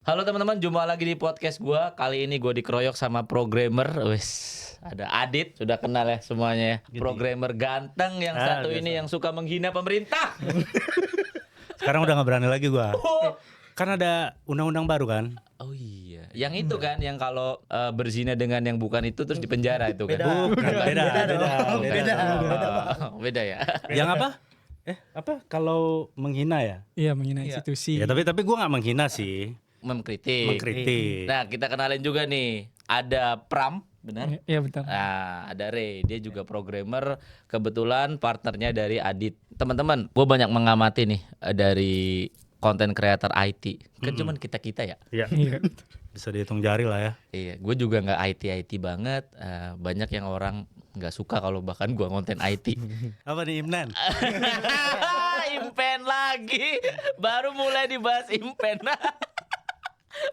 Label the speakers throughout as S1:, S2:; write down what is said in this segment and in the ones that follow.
S1: Halo teman-teman, jumpa lagi di podcast gua. Kali ini gua dikeroyok sama programmer. Ada Adit, sudah kenal ya semuanya ya. Programmer ganteng yang satu
S2: biasa.
S1: ini yang suka menghina pemerintah.
S2: Sekarang udah gak berani lagi gua.
S1: Oh,
S2: Kan ada undang-undang baru kan?
S1: oh iya, yang itu kan yang kalau berzina dengan yang bukan itu terus dipenjara itu kan. Beda ya.
S2: Yang apa? Apa? Kalau menghina ya?
S3: Iya, menghina institusi.
S2: Ya tapi gua nggak menghina sih, mengkritik.
S1: Nah, kita kenalin juga nih. Ada Pram, benar?
S3: Iya, betul.
S1: Nah, ada Ray, dia juga programmer, kebetulan partnernya dari Adit. Teman-teman, gue banyak mengamati nih dari konten creator IT. Kan cuman kita-kita ya.
S2: Iya.
S3: Iya.
S2: Bisa dihitung jari lah ya.
S1: Iya, gue juga nggak IT banget. Banyak yang orang nggak suka kalau bahkan gue konten IT.
S2: Apa nih Imnan?
S1: Impen lagi, baru mulai dibahas Impen.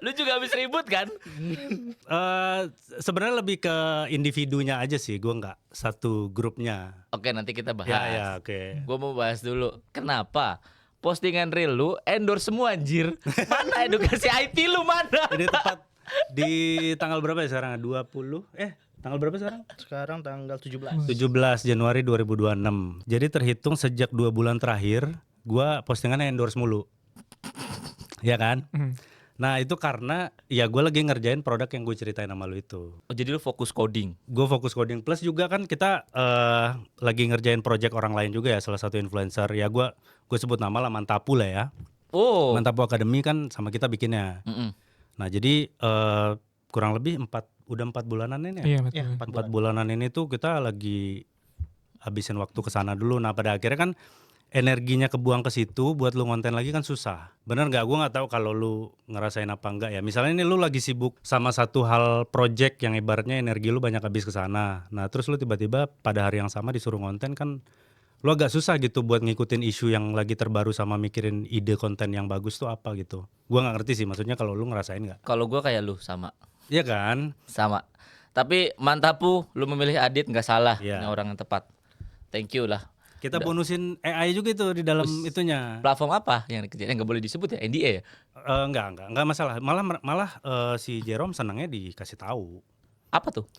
S1: Lu juga habis ribut kan?
S2: Sebenarnya lebih ke individunya aja sih. Gua nggak satu grupnya.
S1: Oke, nanti kita bahas.
S2: Ya oke.
S1: Gue mau bahas dulu, kenapa postingan reel lu endorse semua anjir. Mana edukasi IT lu mana?
S2: Ini tepat di tanggal berapa ya sekarang? 20? Tanggal berapa sekarang?
S4: Sekarang tanggal 17.
S2: 17 Januari 2026. Jadi terhitung sejak 2 bulan terakhir gua postingannya endorse mulu. Ya kan? Nah itu karena ya gue lagi ngerjain produk yang gue ceritain sama lu itu.
S1: Oh, jadi lu fokus coding.
S2: Gue fokus coding plus juga kan kita lagi ngerjain project orang lain juga ya, salah satu influencer ya, gue sebut nama lah, Mantapu lah ya.
S1: Oh.
S2: Mantapu Academy kan sama kita bikinnya. Nah jadi kurang lebih 4 bulanan ini ya.
S3: Iya, betul.
S4: Ya,
S2: 4 bulanan ini tuh kita lagi habisin waktu ke sana dulu. Nah pada akhirnya kan energinya kebuang ke situ, buat lu ngonten lagi kan susah. Bener nggak? Gue nggak tahu kalau lu ngerasain apa enggak ya. Misalnya ini lu lagi sibuk sama satu hal project yang ibaratnya energi lu banyak habis ke sana. Nah terus lu tiba-tiba pada hari yang sama disuruh ngonten kan, lu agak susah gitu buat ngikutin isu yang lagi terbaru sama mikirin ide konten yang bagus tuh apa gitu. Gue nggak ngerti sih, maksudnya kalau lu ngerasain nggak?
S1: Kalau gua kayak lu sama.
S2: Iya kan?
S1: Sama. Tapi Mantapu, lu memilih Adit nggak salah.
S2: Iya.
S1: Ini orang yang tepat. Thank you lah.
S2: Kita bonusin AI juga itu di dalam itunya.
S1: Platform apa yang dikerjain? Nggak boleh disebut ya, NDA ya?
S2: Enggak masalah. Malah si Jerome senangnya dikasih tahu.
S1: Apa tuh?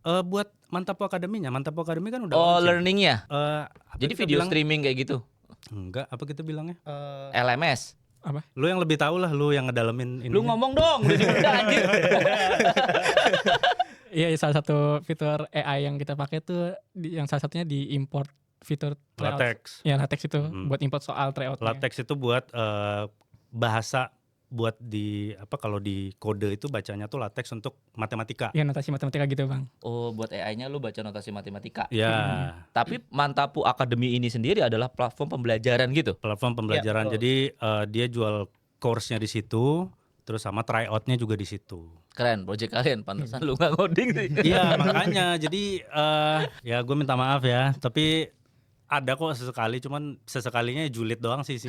S2: Buat Mantapu Academy-nya. Mantapu Academy kan udah
S1: Oh,
S2: launching.
S1: learningnya.
S2: Apa
S1: Jadi
S2: kita
S1: video
S2: bilang?
S1: streaming kayak gitu.
S2: Enggak, apa kita bilangnya?
S1: LMS.
S3: Apa?
S2: Lu yang lebih tahu lah, lu yang ngedalamin ini.
S1: Lu ngomong dong, udah diundang anjir.
S3: Iya, salah satu fitur AI yang kita pakai tuh yang salah satunya di import fitur tryout.
S2: Latex.
S3: Ya, latex itu buat import soal tryout.
S2: Latex itu buat bahasa, buat di apa, kalau di kode itu bacanya tuh latex untuk matematika.
S3: Iya, notasi matematika gitu, Bang.
S1: Oh, buat AI-nya lu baca notasi matematika.
S2: Ya,
S1: Tapi Mantapu Academy ini sendiri adalah platform pembelajaran gitu.
S2: platform pembelajaran.
S4: betul.
S2: Jadi dia jual course-nya di situ, terus sama tryout-nya juga di situ.
S1: Keren project kalian, pantesan lu nggak ngoding sih.
S2: Iya makanya jadi ya gue minta maaf ya, tapi ada kok sesekali, cuman sesekalinya julid doang sih.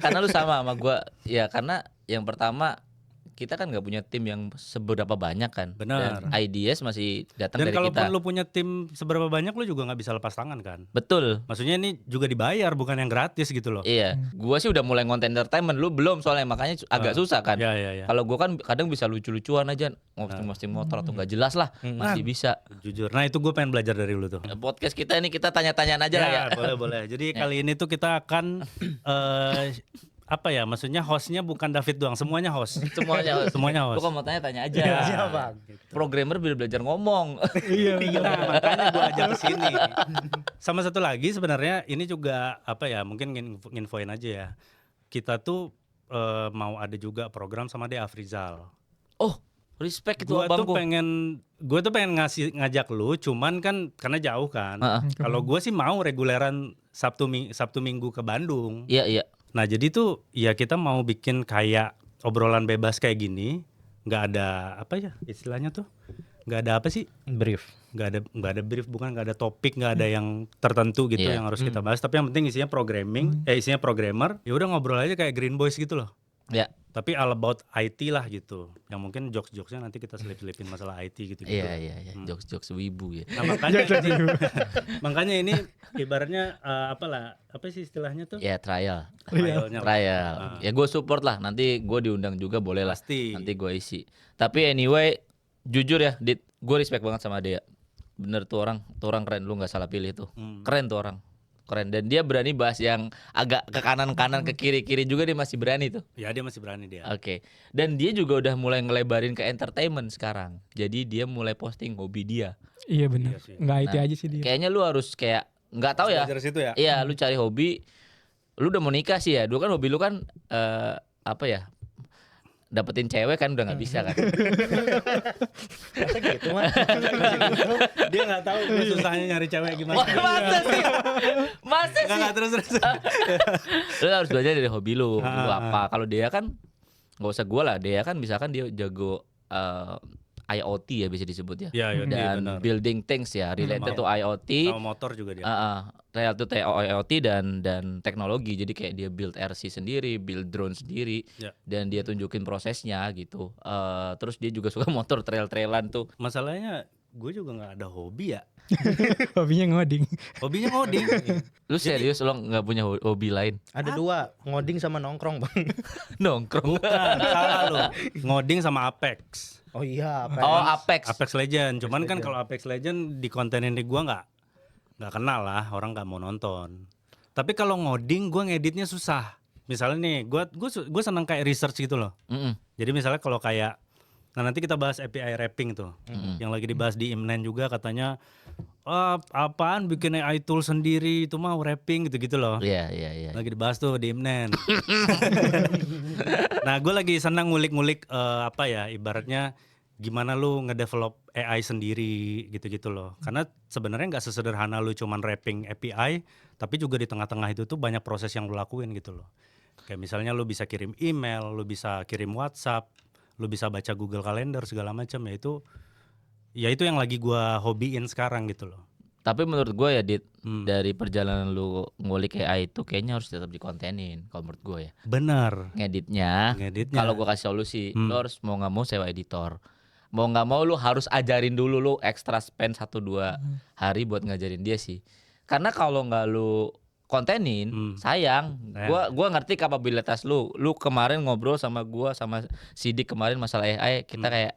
S1: Karena lu sama gua. Ya karena yang pertama kita kan nggak punya tim yang seberapa banyak kan.
S2: Benar.
S1: Dan ideas masih datang
S2: Dan
S1: dari
S2: kalaupun
S1: kita.
S2: lu punya tim seberapa banyak, lu juga nggak bisa lepas tangan kan.
S1: Betul.
S2: Maksudnya ini juga dibayar, bukan yang gratis gitu loh.
S1: Iya, gua sih udah mulai ngonten entertainment, lu belum soalnya makanya agak susah kan.
S2: Ya.
S1: Kalau gua kan kadang bisa lucu-lucuan aja, ngosting motor atau nggak jelas lah, masih bisa.
S2: Jujur. Nah itu gue pengen belajar dari lu tuh.
S1: Podcast kita ini kita tanya-tanyaan aja lah ya.
S2: Boleh. Jadi kali ini tuh kita akan apa ya? Maksudnya hostnya bukan David doang, semuanya host.
S1: Semuanya host.
S2: Semuanya host.
S1: Lu kalau mau tanya aja.
S2: Ya.
S4: Siapa?
S1: Programmer biar belajar ngomong.
S2: Iya, makanya gue ajak ke sini. Sama satu lagi sebenarnya ini juga apa ya? Mungkin nginfoin aja ya. Kita tuh mau ada juga program sama Dea Afrizal.
S1: Oh, respect itu
S2: Gue
S1: abang
S2: tuh
S1: gua.
S2: pengen ngajak lu, cuman kan karena jauh kan. Kalau gue sih mau reguleran Sabtu Minggu ke Bandung.
S1: Iya.
S2: Nah jadi tuh ya kita mau bikin kayak obrolan bebas kayak gini, nggak ada apa ya istilahnya tuh, nggak ada apa sih,
S4: Brief.
S2: nggak ada brief, bukan nggak ada topik, nggak ada yang tertentu gitu yang harus kita bahas. Tapi yang penting isinya programmer. Ya udah ngobrol aja kayak Green Boys gitu loh.
S1: Ya.
S2: Tapi all about IT lah gitu. Yang mungkin jokes-jokesnya nanti kita selip-selipin masalah IT gitu.
S1: Iya. Jokes-jokes wibu ya.
S2: Nah, makanya ini ibaratnya apa sih istilahnya tuh?
S1: Ya trial.
S2: Trialnya lah.
S1: Trial. Ya gue support lah. Nanti gue diundang juga boleh lah.
S2: Pasti.
S1: Nanti gue isi. Tapi anyway, jujur ya, Dit, gue respect banget sama dia. Bener tuh orang keren, lu nggak salah pilih tuh. Keren tuh orang. Keren, dan dia berani bahas yang agak ke kanan ke kiri juga dia masih berani tuh.
S2: Ya dia masih berani dia.
S1: Oke. Dan dia juga udah mulai ngelebarin ke entertainment sekarang. Jadi dia mulai posting hobi dia.
S3: Iya benar.
S2: Iya sih.
S3: Nggak IT
S1: Nah,
S3: aja sih dia.
S1: Kayaknya lu harus kayak nggak tahu ya.
S2: Belajar situ ya.
S1: Iya, lu cari hobi. Lu udah mau nikah sih ya. Dulu kan hobi lu kan apa ya? Dapetin cewek kan udah nggak bisa kan.
S4: Masa gitu mah?
S2: Dia nggak tahu susahnya nyari cewek gimana.
S1: Masa sih? Masa sih?
S2: Nggak terus.
S1: Lu harus belajar dari hobi lu. Lu apa? Kalau dia kan nggak usah gua lah. Dia kan misalkan dia jago IoT ya bisa disebut ya.
S2: Iya, IoT,
S1: Dan
S2: benar.
S1: building things ya related to IoT.
S2: Sama motor juga dia.
S1: Related to IoT dan teknologi. Jadi kayak dia build RC sendiri, build drone sendiri,
S2: Ya.
S1: dan dia tunjukin prosesnya gitu. Terus dia juga suka motor trail-trailan tuh.
S2: Masalahnya gue juga nggak ada hobi ya.
S3: Hobinya ngoding.
S2: Hobinya ngoding.
S1: Lu serius lo nggak punya hobi lain?
S4: Ada dua, ngoding sama nongkrong bang.
S1: Nongkrong.
S2: Bukan, salah lo. Ngoding sama Apex.
S4: Oh iya, apa?
S1: Oh, Apex.
S2: Apex Legend. Cuman kan
S4: Legend.
S2: kalau Apex Legend di kontenin di gua nggak kenal lah, orang nggak mau nonton. Tapi kalau ngoding gua ngeditnya susah. Misalnya nih, gua seneng kayak research gitu loh.
S1: Mm-mm.
S2: Jadi misalnya kalau kayak nanti kita bahas API wrapping tuh. Yang lagi dibahas di Imnen juga katanya apaan bikin AI tool sendiri itu mah wrapping gitu-gitu loh.
S1: Iya.
S2: Lagi dibahas tuh di Imnen. Nah, gue lagi senang ngulik-ngulik ibaratnya gimana lu ngedevelop AI sendiri gitu-gitu loh. Karena sebenarnya nggak sesederhana lu cuman wrapping API, tapi juga di tengah-tengah itu tuh banyak proses yang lu lakuin gitu loh. Kayak misalnya lu bisa kirim email, lu bisa kirim WhatsApp, lu bisa baca Google Calendar segala macam, ya itu yang lagi gua hobiin sekarang gitu loh.
S1: Tapi menurut gue ya, Dit, dari perjalanan lu ngulik AI itu kayaknya harus tetap dikontenin kalau menurut gue ya.
S2: Bener.
S1: Ngeditnya. Kalau gue kasih solusi, lu harus mau nggak mau sewa editor. Mau nggak mau lu harus ajarin dulu, lu extra spend 1-2 hari buat ngajarin dia sih. Karena kalau nggak lu kontenin, sayang. Gua ngerti kapabilitas lu. Lu kemarin ngobrol sama gua sama Sidik kemarin masalah AI, kita kayak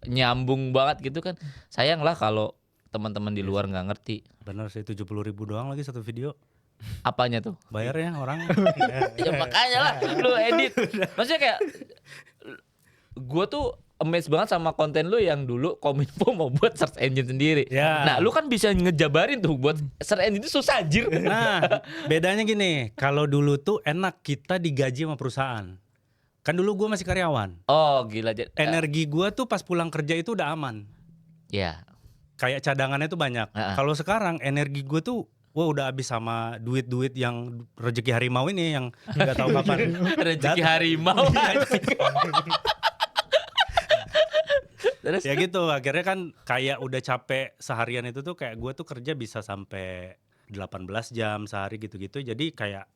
S1: nyambung banget gitu kan. Sayang lah kalau teman-teman di luar nggak ngerti.
S2: Bener sih, 70.000 doang lagi satu video.
S1: Apanya tuh?
S2: Bayarnya orang.
S1: Ya makanya lah lu edit. Maksudnya kayak gua tuh amazed banget sama konten lu yang dulu Kominfo mau buat search engine sendiri.
S2: Ya.
S1: Nah, lu kan bisa ngejabarin tuh buat search engine itu susah anjir.
S2: Nah, bedanya gini, kalau dulu tuh enak kita digaji sama perusahaan. Kan dulu gua masih karyawan.
S1: Oh, gila.
S2: Energi gua tuh pas pulang kerja itu udah aman.
S1: Ya.
S2: Kayak cadangannya tuh banyak. Kalau sekarang energi gue tuh udah habis sama duit-duit yang rezeki harimau ini yang nggak tahu kapan.
S1: Rezeki harimau. Terus
S2: Ya gitu, akhirnya kan kayak udah capek seharian itu tuh kayak gue tuh kerja bisa sampai 18 jam sehari gitu-gitu. Jadi kayak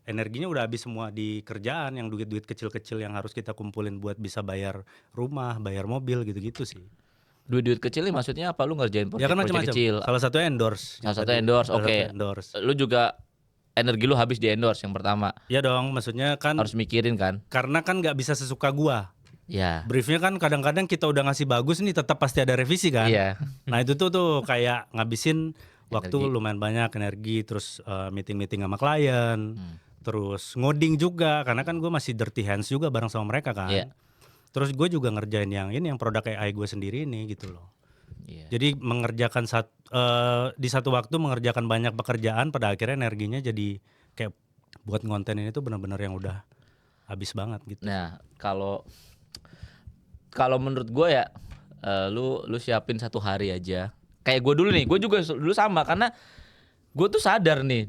S2: energinya udah habis semua di kerjaan, yang duit-duit kecil-kecil yang harus kita kumpulin buat bisa bayar rumah, bayar mobil gitu-gitu sih.
S1: duit kecil ini maksudnya apa? Lu ngerjain
S2: Ya kan
S1: project
S2: macam-macam.
S1: kecil.
S2: Salah satu endorse.
S1: Salah satu endorse,
S2: Salah
S1: oke.
S2: satu endorse.
S1: Lu juga energi lu habis di endorse yang pertama.
S2: Ya dong, maksudnya kan
S1: Harus mikirin kan?
S2: karena kan nggak bisa sesuka gua.
S1: Ya.
S2: Briefnya kan kadang-kadang kita udah ngasih bagus nih tetap pasti ada revisi kan.
S1: Iya.
S2: Nah itu tuh kayak ngabisin waktu
S1: Energi.
S2: lumayan banyak, energi, terus meeting-meeting sama klien, terus ngoding juga karena kan gue masih dirty hands juga bareng sama mereka kan.
S1: Iya.
S2: Terus gue juga ngerjain yang produk AI gue sendiri ini gitu loh.
S1: Iya.
S2: Jadi mengerjakan di satu waktu mengerjakan banyak pekerjaan, pada akhirnya energinya jadi kayak buat ngonten ini tuh benar-benar yang udah habis banget gitu.
S1: Nah, kalau menurut gue ya lu siapin 1 hari aja. Kayak gue dulu nih, gue juga dulu sama karena gue tuh sadar nih,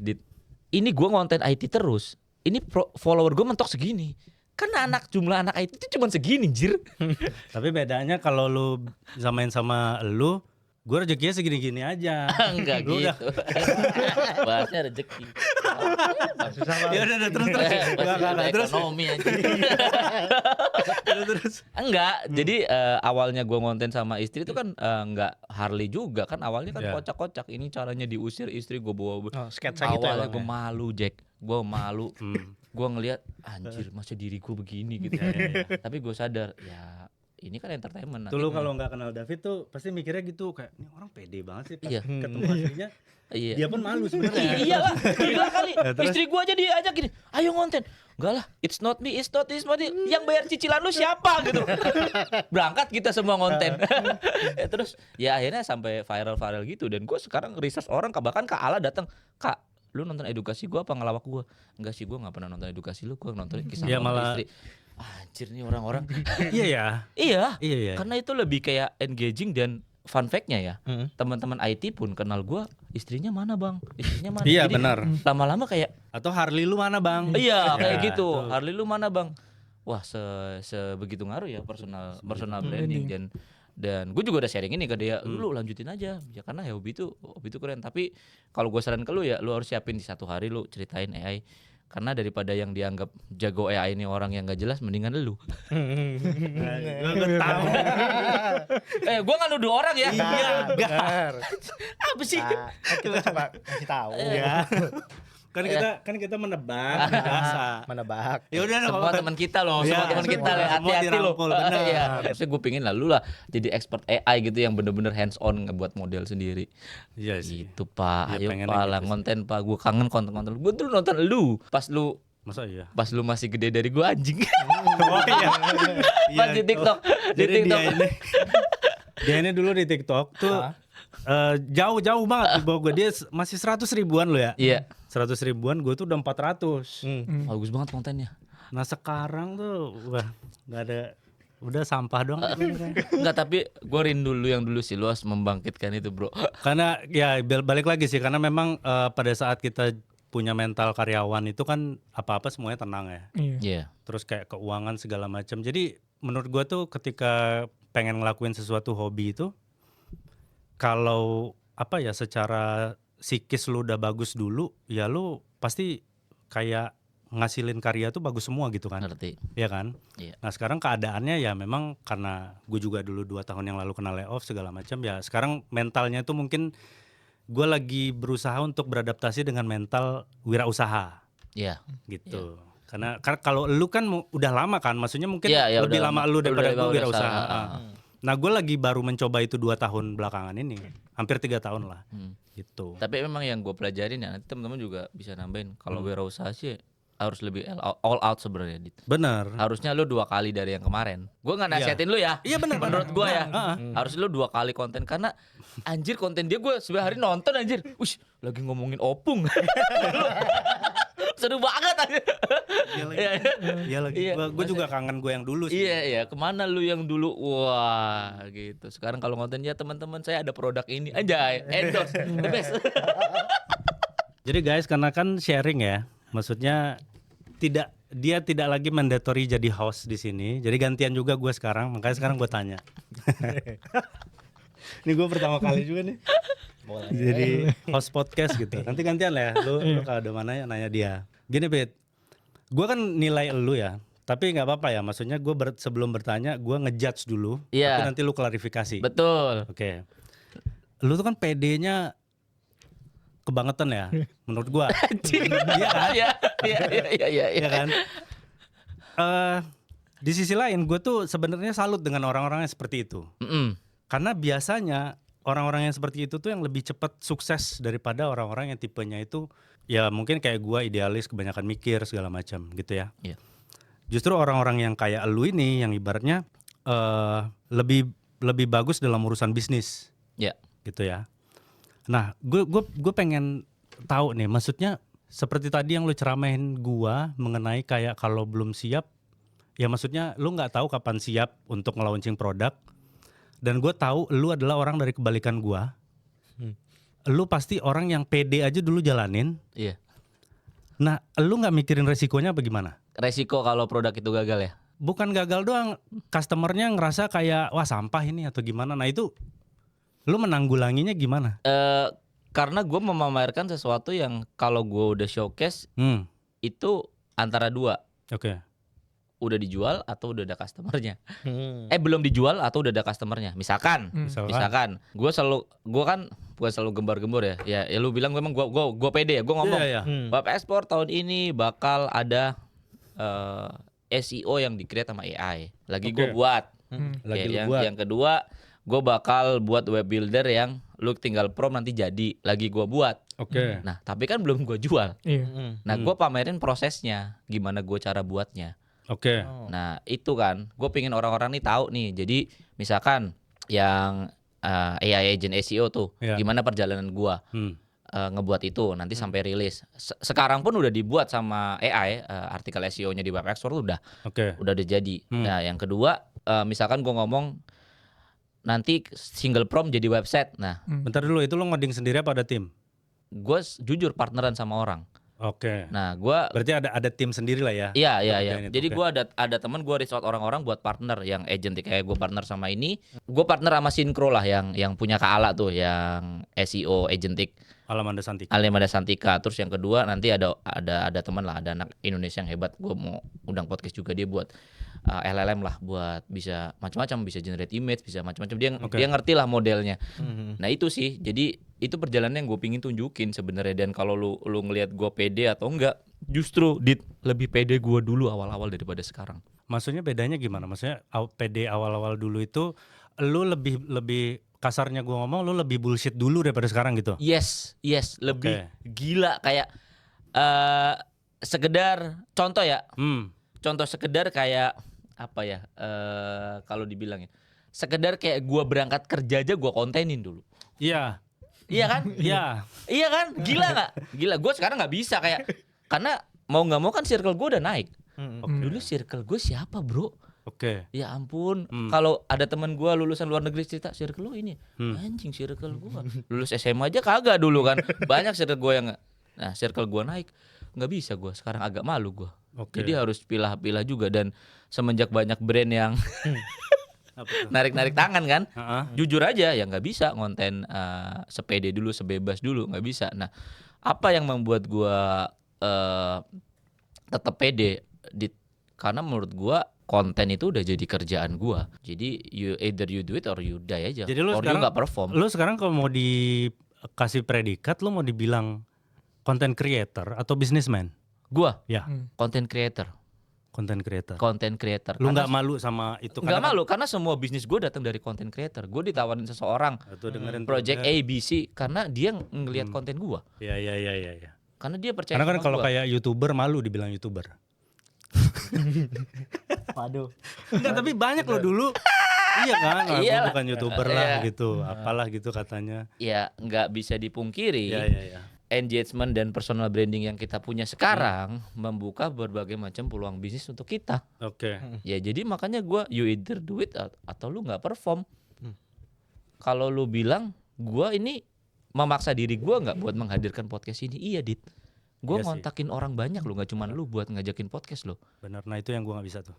S1: ini gue ngonten IT terus. Ini follower gue mentok segini. Karena jumlah anak IT itu cuma segini, jir.
S2: Tapi bedanya kalau lu samain sama lu gue rezekinya segini-gini aja.
S1: Enggak
S2: Lu
S1: gitu.
S2: udah-
S1: Bahasnya rezeki.
S4: Susah
S2: Ya
S4: banget.
S2: udah terus.
S1: Bahasnya
S2: Terus.
S1: ekonomi aja.
S2: Terus.
S1: Enggak, jadi awalnya gue ngonten sama istri itu kan enggak Harley juga kan, awalnya kan
S2: Ya.
S1: kocak-kocak. Ini caranya diusir istri gue bawa.
S4: Oh, sketsa gitu ya
S1: Awalnya
S4: Bang.
S1: gue malu Jack, gue malu.
S2: Hmm.
S1: Gue ngelihat anjir masa diri gue begini gitu. Tapi gue sadar ya ini kan entertainment.
S2: Tuh lu kalau nggak kenal David tuh pasti mikirnya gitu kayak ini orang pede banget sih pas
S1: Iya.
S2: ketemu aslinya.
S1: Iya.
S2: Dia pun malu sebenarnya.
S1: Iyalah, gila kali.
S2: Ya, terus?
S1: Istri gua aja diajak gini, ayo ngonten. Enggak lah, it's not me. Yang bayar cicilan lu siapa gitu. Berangkat kita semua ngonten. Terus ya akhirnya sampai viral gitu. Dan gua sekarang research orang, bahkan Kak Ala datang, Kak, lu nonton edukasi gua apa ngelawak gua? Enggak sih, gua nggak pernah nonton edukasi lu, gua nonton kisah
S2: Ya,
S1: orang
S2: malah-
S1: istri. Anjir nih orang-orang.
S2: Iya ya.
S1: Iya,
S2: Iya ya.
S1: karena itu lebih kayak engaging dan fun fact-nya ya.
S4: Hmm.
S1: Teman-teman IT pun kenal gua, istrinya mana bang? Istrinya mana?
S2: Iya
S1: Jadi
S2: benar.
S1: lama-lama kayak
S2: Atau Harley lu mana bang?
S1: iya kayak
S2: Ya,
S1: gitu.
S2: tuh.
S1: Harley lu mana bang? Wah sebegitu ngaruh ya personal branding dan gue juga udah sharing ini ke dia. Lu lanjutin aja ya karena ya hobi itu keren. Tapi kalau gue saran ke lu ya lu harus siapin di satu hari lu ceritain AI. Karena daripada yang dianggap jago AI ini orang yang gak jelas, mendingan lu.
S2: Gue tahu.
S1: Gue gak nuduh orang ya.
S4: Iya, benar.
S1: Apa sih?
S4: Nah, kan kita coba kasih tahu.
S2: Ya. Kan kita menebak biasa.
S4: Menebak.
S2: Ya udah
S1: Semua teman kita loh,
S2: Iya,
S1: semua teman kita
S2: semua-
S1: lah,
S2: semua
S1: hati-hati loh.
S2: dirangkul, benar.
S1: Iya, maksudnya gue pingin lah lu lah jadi expert AI gitu yang bener-bener hands on ngebuat model sendiri.
S2: Iya sih.
S1: Gitu Pak,
S2: Iya,
S1: ayo
S2: pengennya
S1: Pak
S2: gitu
S1: lah
S2: sih.
S1: konten Pak, gue kangen konten-konten. Gue dulu nonton lu
S2: Masa iya?
S1: pas lu masih gede dari gue anjing.
S2: Oh iya.
S1: Pas di TikTok, di
S2: Jadi
S1: TikTok.
S2: dia ini dulu di TikTok tuh jauh banget di bawah gue. Dia masih 100 ribuan lo ya.
S1: Iya,
S2: 100 ribuan, gue tuh udah 400.
S1: bagus banget kontennya.
S2: Nah sekarang tuh wah nggak ada, udah sampah doang.
S1: Enggak, tapi gue rindu lu yang dulu sih, lu harus membangkitkan itu bro.
S2: Karena ya balik lagi sih, karena memang pada saat kita punya mental karyawan itu kan apa-apa semuanya tenang ya.
S3: Iya.
S1: Iya,
S2: Terus kayak keuangan segala macam. Jadi menurut gue tuh ketika pengen ngelakuin sesuatu hobi itu, kalau apa ya secara psikis lu udah bagus dulu, ya lu pasti kayak ngasilin karya tuh bagus semua gitu kan.
S1: ngerti.
S2: Iya kan?
S1: Iya.
S2: Nah sekarang keadaannya ya memang karena gue juga dulu 2 tahun yang lalu kena layoff segala macam, ya sekarang mentalnya tuh mungkin gue lagi berusaha untuk beradaptasi dengan mental wirausaha
S1: Iya.
S2: gitu. Karena kalau lu kan udah lama kan, maksudnya mungkin
S1: Iya,
S2: lebih
S1: udah
S2: lama
S1: lama.
S2: lu daripada
S1: Udah
S2: gue wirausaha.
S1: usaha.
S2: Nah gue lagi baru mencoba itu 2 tahun belakangan ini, hampir 3 tahun lah gitu.
S1: Tapi memang yang gue pelajarin ya, nanti teman-teman juga bisa nambahin. Kalau wirausaha sih harus lebih all out sebenarnya. Dit.
S2: Bener.
S1: Harusnya lu 2 kali dari yang kemarin. Gue nggak nasihatin lu ya.
S2: Iya bener.
S1: Menurut gue ya,
S2: Heeh.
S1: harus lu 2 kali konten karena anjir konten dia gue sebenarnya hari nonton anjir. Ush, lagi ngomongin opung. Seru banget anjir.
S2: Iya lagi.
S1: Iya,
S2: Gue juga kangen gue yang dulu sih.
S1: Iya, kemana lu yang dulu? Wah, gitu. Sekarang kalau konten ya teman-teman saya ada produk ini aja, endorse, the best.
S2: Jadi guys, karena kan sharing ya, maksudnya dia tidak lagi mandatory jadi host di sini. Jadi gantian juga gue sekarang, makanya sekarang gue tanya. Ini gue pertama kali juga nih.
S4: Boleh.
S2: Jadi host podcast gitu. Nanti gantian lah ya. Lu kalau ada mana ya nanya dia. Gini Pit, gue kan nilai lu ya. Tapi nggak apa-apa ya. Maksudnya gue sebelum bertanya, gue ngejudge dulu.
S1: Iya.
S2: Tapi nanti lu klarifikasi.
S1: Betul.
S2: Oke. Lu tuh kan PD-nya kebangetan ya, menurut gua. Iya kan?
S1: Iya.
S2: Iya kan? Di sisi lain, gue tuh sebenarnya salut dengan orang-orang yang seperti itu. Karena biasanya orang-orang yang seperti itu tuh yang lebih cepat sukses daripada orang-orang yang tipenya itu ya mungkin kayak gua idealis, kebanyakan mikir segala macam gitu ya.
S1: Iya.
S2: Justru orang-orang yang kayak lu ini yang ibaratnya lebih bagus dalam urusan bisnis.
S1: Iya.
S2: Gitu ya. Nah, gue pengen tahu nih, maksudnya seperti tadi yang lu ceramain gua mengenai kayak kalau belum siap, ya maksudnya lu nggak tahu kapan siap untuk nge-launching produk. Dan gue tahu lu adalah orang dari kebalikan gua. Lu pasti orang yang pede aja dulu jalanin.
S1: Iya.
S2: Nah, lu nggak mikirin resikonya apa gimana?
S1: Resiko kalau produk itu gagal ya.
S2: Bukan gagal doang, customernya ngerasa kayak wah sampah ini atau gimana. Nah itu Lu menanggulanginya gimana?
S1: Karena gue memamerkan sesuatu yang kalau gue udah showcase itu antara dua,
S2: Oke.
S1: udah dijual atau udah ada customernya. Belum dijual atau udah ada customernya. Misalkan gue kan bukan selalu gembar-gembor ya. Ya lu bilang memang gue pede ya. Gue ngomong Bab Ekspor tahun ini bakal ada SEO yang di-create sama AI. Lagi gue buat. Yang kedua, gue bakal buat web builder yang lu tinggal prompt nanti jadi. Lagi gue buat.
S2: Oke.
S1: Nah, tapi kan belum gue jual. Nah, gue pamerin prosesnya, gimana gue cara buatnya.
S2: Oke.
S1: Nah, itu kan, gue pengen orang-orang nih tahu nih. Jadi, misalkan yang AI agent SEO tuh, gimana perjalanan gue ngebuat itu nanti sampai rilis. Sekarang pun udah dibuat sama AI, artikel SEO-nya di Web Expert tuh udah jadi. Nah, yang kedua, misalkan gue ngomong nanti single prompt jadi website. Nah,
S2: bentar dulu, itu lo ngoding sendiri apa ada tim?
S1: Gue jujur partneran sama orang.
S2: Oke.
S1: Nah, gue
S2: berarti ada tim sendiri lah ya?
S1: Iya. Jadi gue ada teman gue reach out orang-orang buat partner yang agent kayak gue partner sama ini. Gue partner sama Syncro lah yang punya Kak Ala tuh yang SEO agentik.
S2: Alamanda Santika.
S1: Terus yang kedua nanti ada teman lah, ada anak Indonesia yang hebat. Gue mau undang podcast juga dia buat LLM lah, buat bisa macam-macam, bisa generate image, bisa macam-macam. Dia ngerti lah modelnya. Nah itu sih. Jadi itu perjalanan yang gue pingin tunjukin sebenarnya. Dan kalau lu ngelihat gue pede atau enggak, justru lebih pede gue dulu awal-awal daripada sekarang.
S2: Maksudnya bedanya gimana? Maksudnya pede awal-awal dulu itu lu lebih kasarnya gue ngomong, lu lebih bullshit dulu daripada sekarang gitu?
S1: Yes, lebih gila kayak sekedar contoh ya. Contoh sekedar kayak apa ya? Kalau dibilang ya, sekedar kayak gue berangkat kerja aja gue kontenin dulu.
S2: Iya.
S1: Iya kan? Iya kan? Gila nggak? Gila. Gue sekarang nggak bisa kayak karena mau nggak mau kan circle gue udah naik. Dulu circle gue siapa bro? Ya ampun. Kalau ada teman gue lulusan luar negeri cerita circle lu ini, anjing circle gue lulus SMA aja kagak dulu kan. Banyak circle gue yang nah circle gue naik, nggak bisa gue sekarang agak malu gue. Jadi harus pilah-pilah juga dan semenjak banyak brand yang narik-narik tangan kan, jujur aja ya nggak bisa ngonten sepede dulu, sebebas dulu nggak bisa. Nah apa yang membuat gue tetap pede karena menurut gue konten itu udah jadi kerjaan gue. Jadi either you do it or you die aja.
S2: Jadi lu
S1: or
S2: sekarang
S1: you nggak perform.
S2: Lu sekarang kalau mau dikasih predikat, lu mau dibilang content creator atau businessman?
S1: Gue
S2: ya
S1: content creator.
S2: Lu nggak malu sama itu?
S1: Nggak malu karena semua bisnis gue datang dari content creator. Gue ditawarin seseorang project ABC karena dia ngelihat konten gue.
S2: Iya.
S1: Karena dia percaya.
S2: Karena kan kalau kayak YouTuber malu dibilang YouTuber.
S4: Waduh.
S2: Enggak, tapi banyak loh dulu. Iya kan, gue bukan YouTuber lah gitu, apalah gitu katanya.
S1: Ya nggak bisa dipungkiri.
S2: Iya.
S1: Engagement dan personal branding yang kita punya sekarang membuka berbagai macam peluang bisnis untuk kita. Ya jadi makanya gue you either do it atau lu nggak perform. Kalau lu bilang gue ini memaksa diri gue nggak buat menghadirkan podcast ini, iya Dit. Gue ngontakin orang banyak lo, nggak cuma lu buat ngajakin podcast lo.
S2: Benar, nah itu yang gue nggak bisa tuh.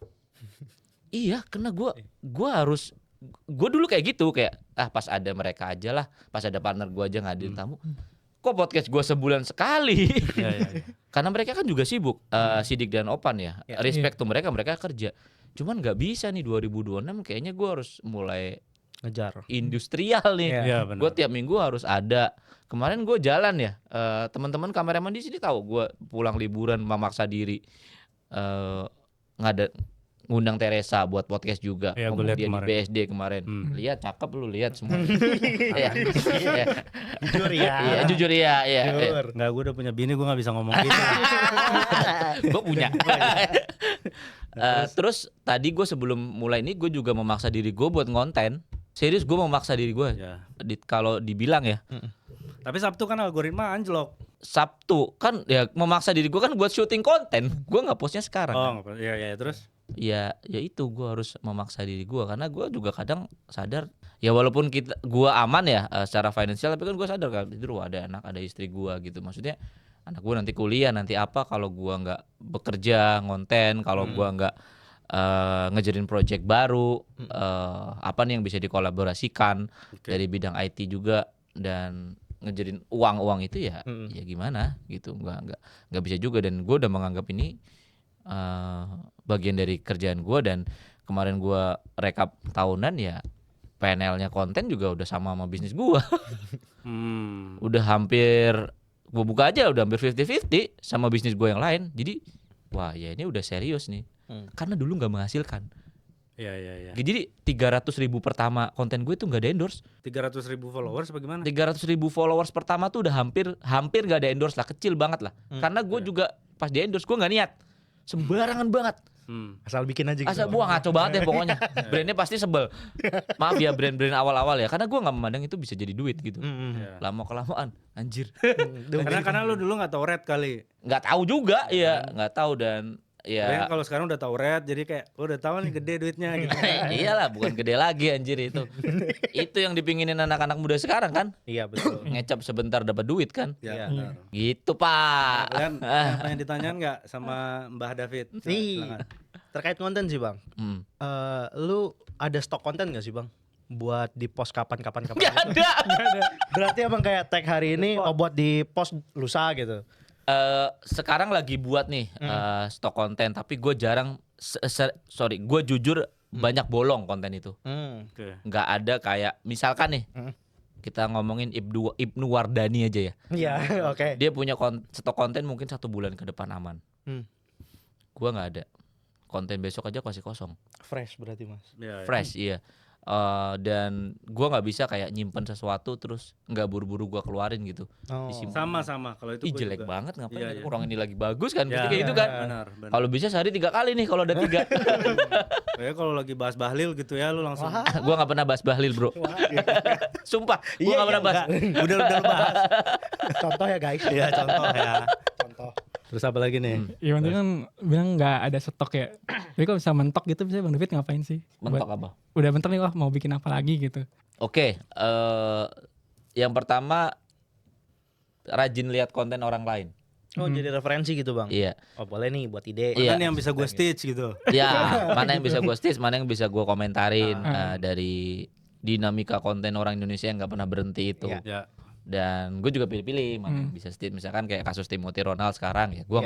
S1: Iya, karena gue harus, gue dulu kayak gitu kayak pas ada mereka aja lah, pas ada partner gue aja ngadirin tamu. Kok podcast gue sebulan sekali? Karena mereka kan juga sibuk, Sidik dan Opan ya. Respect tuh mereka kerja. Cuman nggak bisa nih 2026 kayaknya gue harus mulai
S4: ngejar
S1: industrial nih. Gue tiap minggu harus ada. Kemarin gue jalan ya, teman-teman kameraman di sini tahu gue pulang liburan memaksa diri ngundang Teresa buat podcast juga.
S2: Ngomong dia
S1: di BSD kemarin. Lihat cakep lu, lihat semua. Jujur ya.
S2: Nggak, gue udah punya bini, gue nggak bisa ngomong gitu.
S1: Gue punya. Terus tadi gue sebelum mulai ini gue juga memaksa diri gue buat ngonten. Serius gue memaksa diri gue. Kalau dibilang ya.
S2: Tapi Sabtu kan algoritma anjlok.
S1: Sabtu kan ya memaksa diri gue kan buat syuting konten. Gue nggak postnya sekarang.
S2: Iya terus?
S1: Ya itu gue harus memaksa diri gue karena gue juga kadang sadar ya walaupun gue aman ya secara finansial, tapi kan gue sadar kan itu ada anak, ada istri gue gitu. Maksudnya anak gue nanti kuliah, nanti apa kalau gue nggak bekerja ngonten, kalau gue nggak ngejarin project baru, apa nih yang bisa dikolaborasikan dari bidang IT juga, dan ngejarin uang itu ya ya gimana gitu, nggak bisa juga. Dan gue udah menganggap ini bagian dari kerjaan gue. Dan kemarin gue rekap tahunan ya, PNL-nya konten juga udah sama bisnis gue. Udah hampir, gue buka aja udah hampir 50-50 sama bisnis gue yang lain. Jadi wah ya ini udah serius nih. Karena dulu nggak menghasilkan.
S2: Iya.
S1: Jadi 300.000 pertama konten gue tuh nggak ada endorse.
S2: 300.000 followers bagaimana?
S1: 300.000 followers pertama tuh udah hampir nggak ada endorse lah, kecil banget lah. Karena gue juga pas di endorse gue nggak niat, sembarangan banget.
S4: Asal bikin aja gitu.
S1: Asal buang, ngaco banget ya pokoknya. Brandnya pasti sebel. Maaf ya brand-brand awal-awal ya, karena gue nggak memandang itu bisa jadi duit gitu. Lama kelamaan anjir.
S2: Karena lu dulu nggak tahu red kali.
S1: Nggak tahu juga ya, nggak tahu. Dan
S2: Ya
S1: ya
S2: kalau sekarang udah tahu red, jadi kayak udah tahu nih gede duitnya gitu.
S1: iyalah, bukan gede lagi anjir itu. Itu yang dipinginin anak-anak muda sekarang kan.
S4: Iya betul.
S1: Ngecap sebentar dapat duit kan.
S2: Ya, benar.
S1: Gitu Pak.
S2: Kalian apa yang ditanyain nggak sama Mbah David?
S4: Nih,
S2: Silakan.
S4: terkait konten sih Bang. Lu ada stok konten gak sih Bang? Buat di post kapan-kapan
S1: Gak ada.
S4: Berarti emang kayak tag hari ini buat di post lusa gitu.
S1: Sekarang lagi buat nih stok konten, tapi gue jarang gue jujur banyak bolong konten itu.
S2: Oke.
S1: Nggak ada kayak misalkan nih kita ngomongin Ibnu Wardani aja ya.
S4: Iya, oke.
S1: Dia punya stok konten mungkin 1 bulan ke depan aman. Gua nggak ada. Konten besok aja masih kosong.
S4: Fresh berarti Mas.
S2: Ya,
S1: Fresh iya. Dan gua nggak bisa kayak nyimpen sesuatu terus nggak buru-buru gua keluarin gitu.
S4: Oh.
S1: Disimpan.
S2: Sama kalau itu
S1: Ih
S2: gua
S1: jelek
S2: juga.
S1: banget, ngapain
S2: Iya,
S1: ya,
S2: iya.
S1: orang ini lagi bagus kan,
S2: Ya,
S1: pasti kayak gitu kan.
S2: Benar.
S1: Kalau bisa sehari 3 kali nih kalau ada 3.
S2: Ya kalau lagi bahas Bahlil gitu ya lu langsung.
S1: Gua nggak pernah bahas Bahlil bro. Sumpah, gua nggak pernah bahas.
S2: udah lu bahas.
S4: Contoh ya guys.
S2: Iya contoh ya.
S4: Contoh.
S2: Terus apa lagi nih?
S3: Iya, Bang David kan bilang nggak ada stok ya. Tapi kalau bisa mentok gitu, bisa Bang David ngapain sih?
S1: Mentok apa?
S3: Udah mentok nih, wah mau bikin apa lagi gitu.
S1: Oke, yang pertama rajin lihat konten orang lain.
S4: Oh jadi referensi gitu Bang.
S1: Iya.
S4: Oh boleh nih buat ide.
S1: Iya.
S2: Kan yang bisa gue stitch gitu.
S1: Ya, mana yang bisa gue stitch, mana yang bisa gue komentarin dari dinamika konten orang Indonesia yang nggak pernah berhenti itu.
S4: Iya.
S2: Ya.
S1: Dan gue juga pilih-pilih mana yang bisa stitch. Misalkan kayak kasus Timothy Ronald sekarang ya, gue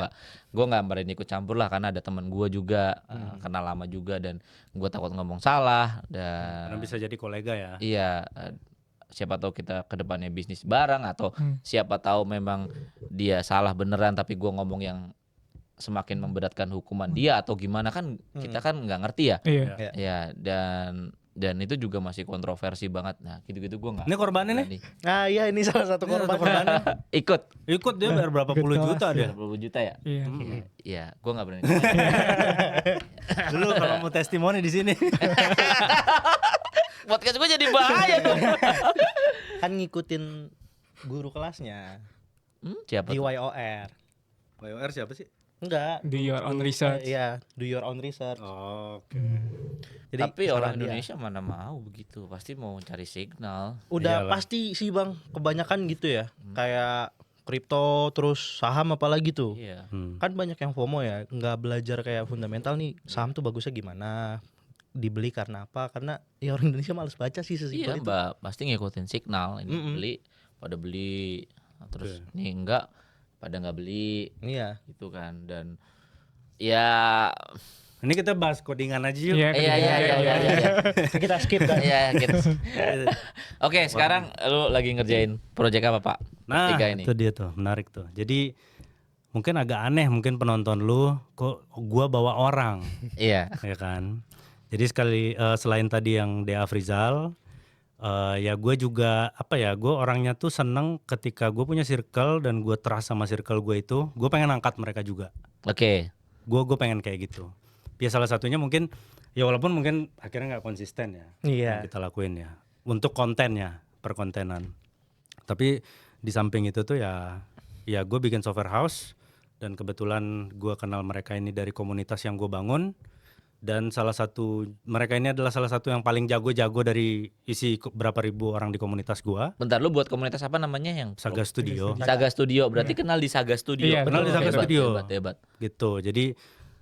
S1: nggak berani ikut campur lah karena ada teman gue juga kenal lama juga, dan gue takut ngomong salah.
S2: Karena
S1: Dan
S2: bisa jadi kolega ya.
S1: iya, siapa tahu kita kedepannya bisnis bareng, atau siapa tahu memang dia salah beneran tapi gue ngomong yang semakin memberatkan hukuman dia atau gimana kan, kita kan nggak ngerti ya.
S3: Iya.
S1: Ya, dan itu juga masih kontroversi banget. Nah gitu-gitu gue nggak
S2: Ini korbannya nih?
S1: berani.
S4: Nah iya ini salah satu korban.
S1: Ikut
S2: dia bayar berapa puluh
S3: Ikut
S2: juta dia.
S1: 20 juta ya.
S3: Iya.
S1: Iya, gue nggak berani.
S2: Dulu kalau mau testimoni di sini.
S1: Podcast gue jadi bahaya tuh.
S4: Kan ngikutin guru kelasnya
S1: Siapa
S4: di
S1: tuh?
S4: YOR.
S2: WOR siapa sih?
S4: Enggak.
S3: Do your own research.
S4: Iya, do your own research.
S2: Oh, oke.
S4: Jadi
S1: Tapi orang
S4: salah dia.
S1: Indonesia mana mau begitu, pasti mau cari signal.
S4: Udah
S2: Iyalah.
S4: pasti sih Bang, kebanyakan gitu ya. Kayak kripto terus saham apalagi tuh.
S1: Iya.
S4: Kan banyak yang FOMO ya, nggak belajar kayak fundamental nih, saham tuh bagusnya gimana, dibeli karena apa, karena ya orang Indonesia males baca sih
S1: Iya
S4: sesimpel itu.
S1: mbak, pasti ngikutin signal. Ini beli, pada beli, terus nih enggak, pada nggak beli,
S4: Iya.
S1: gitu kan. Dan ya,
S2: Ini kita bahas codingan aja yuk.
S3: Iya,
S1: iya.
S4: Kita skip kan.
S1: Iya, gitu. Oke, sekarang lu lagi ngerjain project apa Pak?
S2: Nah,
S1: Tiga ini.
S2: itu dia tuh, menarik tuh. Jadi mungkin agak aneh mungkin penonton lu, kok gua bawa orang,
S1: Iya.
S2: ya kan? Jadi selain tadi yang Dea Afrizal, ya gue juga apa ya, gue orangnya tuh seneng ketika gue punya circle dan gue trust sama circle gue itu, gue pengen angkat mereka juga.
S1: Oke.
S2: Gue pengen kayak gitu. Ya salah satunya mungkin, ya walaupun mungkin akhirnya nggak konsisten ya,
S4: Iya.
S2: yang kita lakuin ya, untuk kontennya, perkontenan. Tapi di samping itu tuh ya gue bikin software house, dan kebetulan gue kenal mereka ini dari komunitas yang gue bangun. Dan mereka ini adalah salah satu yang paling jago-jago dari isi berapa ribu orang di komunitas gua.
S1: Bentar, lu buat komunitas apa namanya yang?
S2: Saga Studio
S1: Saga Studio. Berarti kenal di Saga Studio.
S3: Iya,
S2: Kenal di Saga
S1: Hebat,
S2: Studio.
S1: Hebat.
S2: gitu. Jadi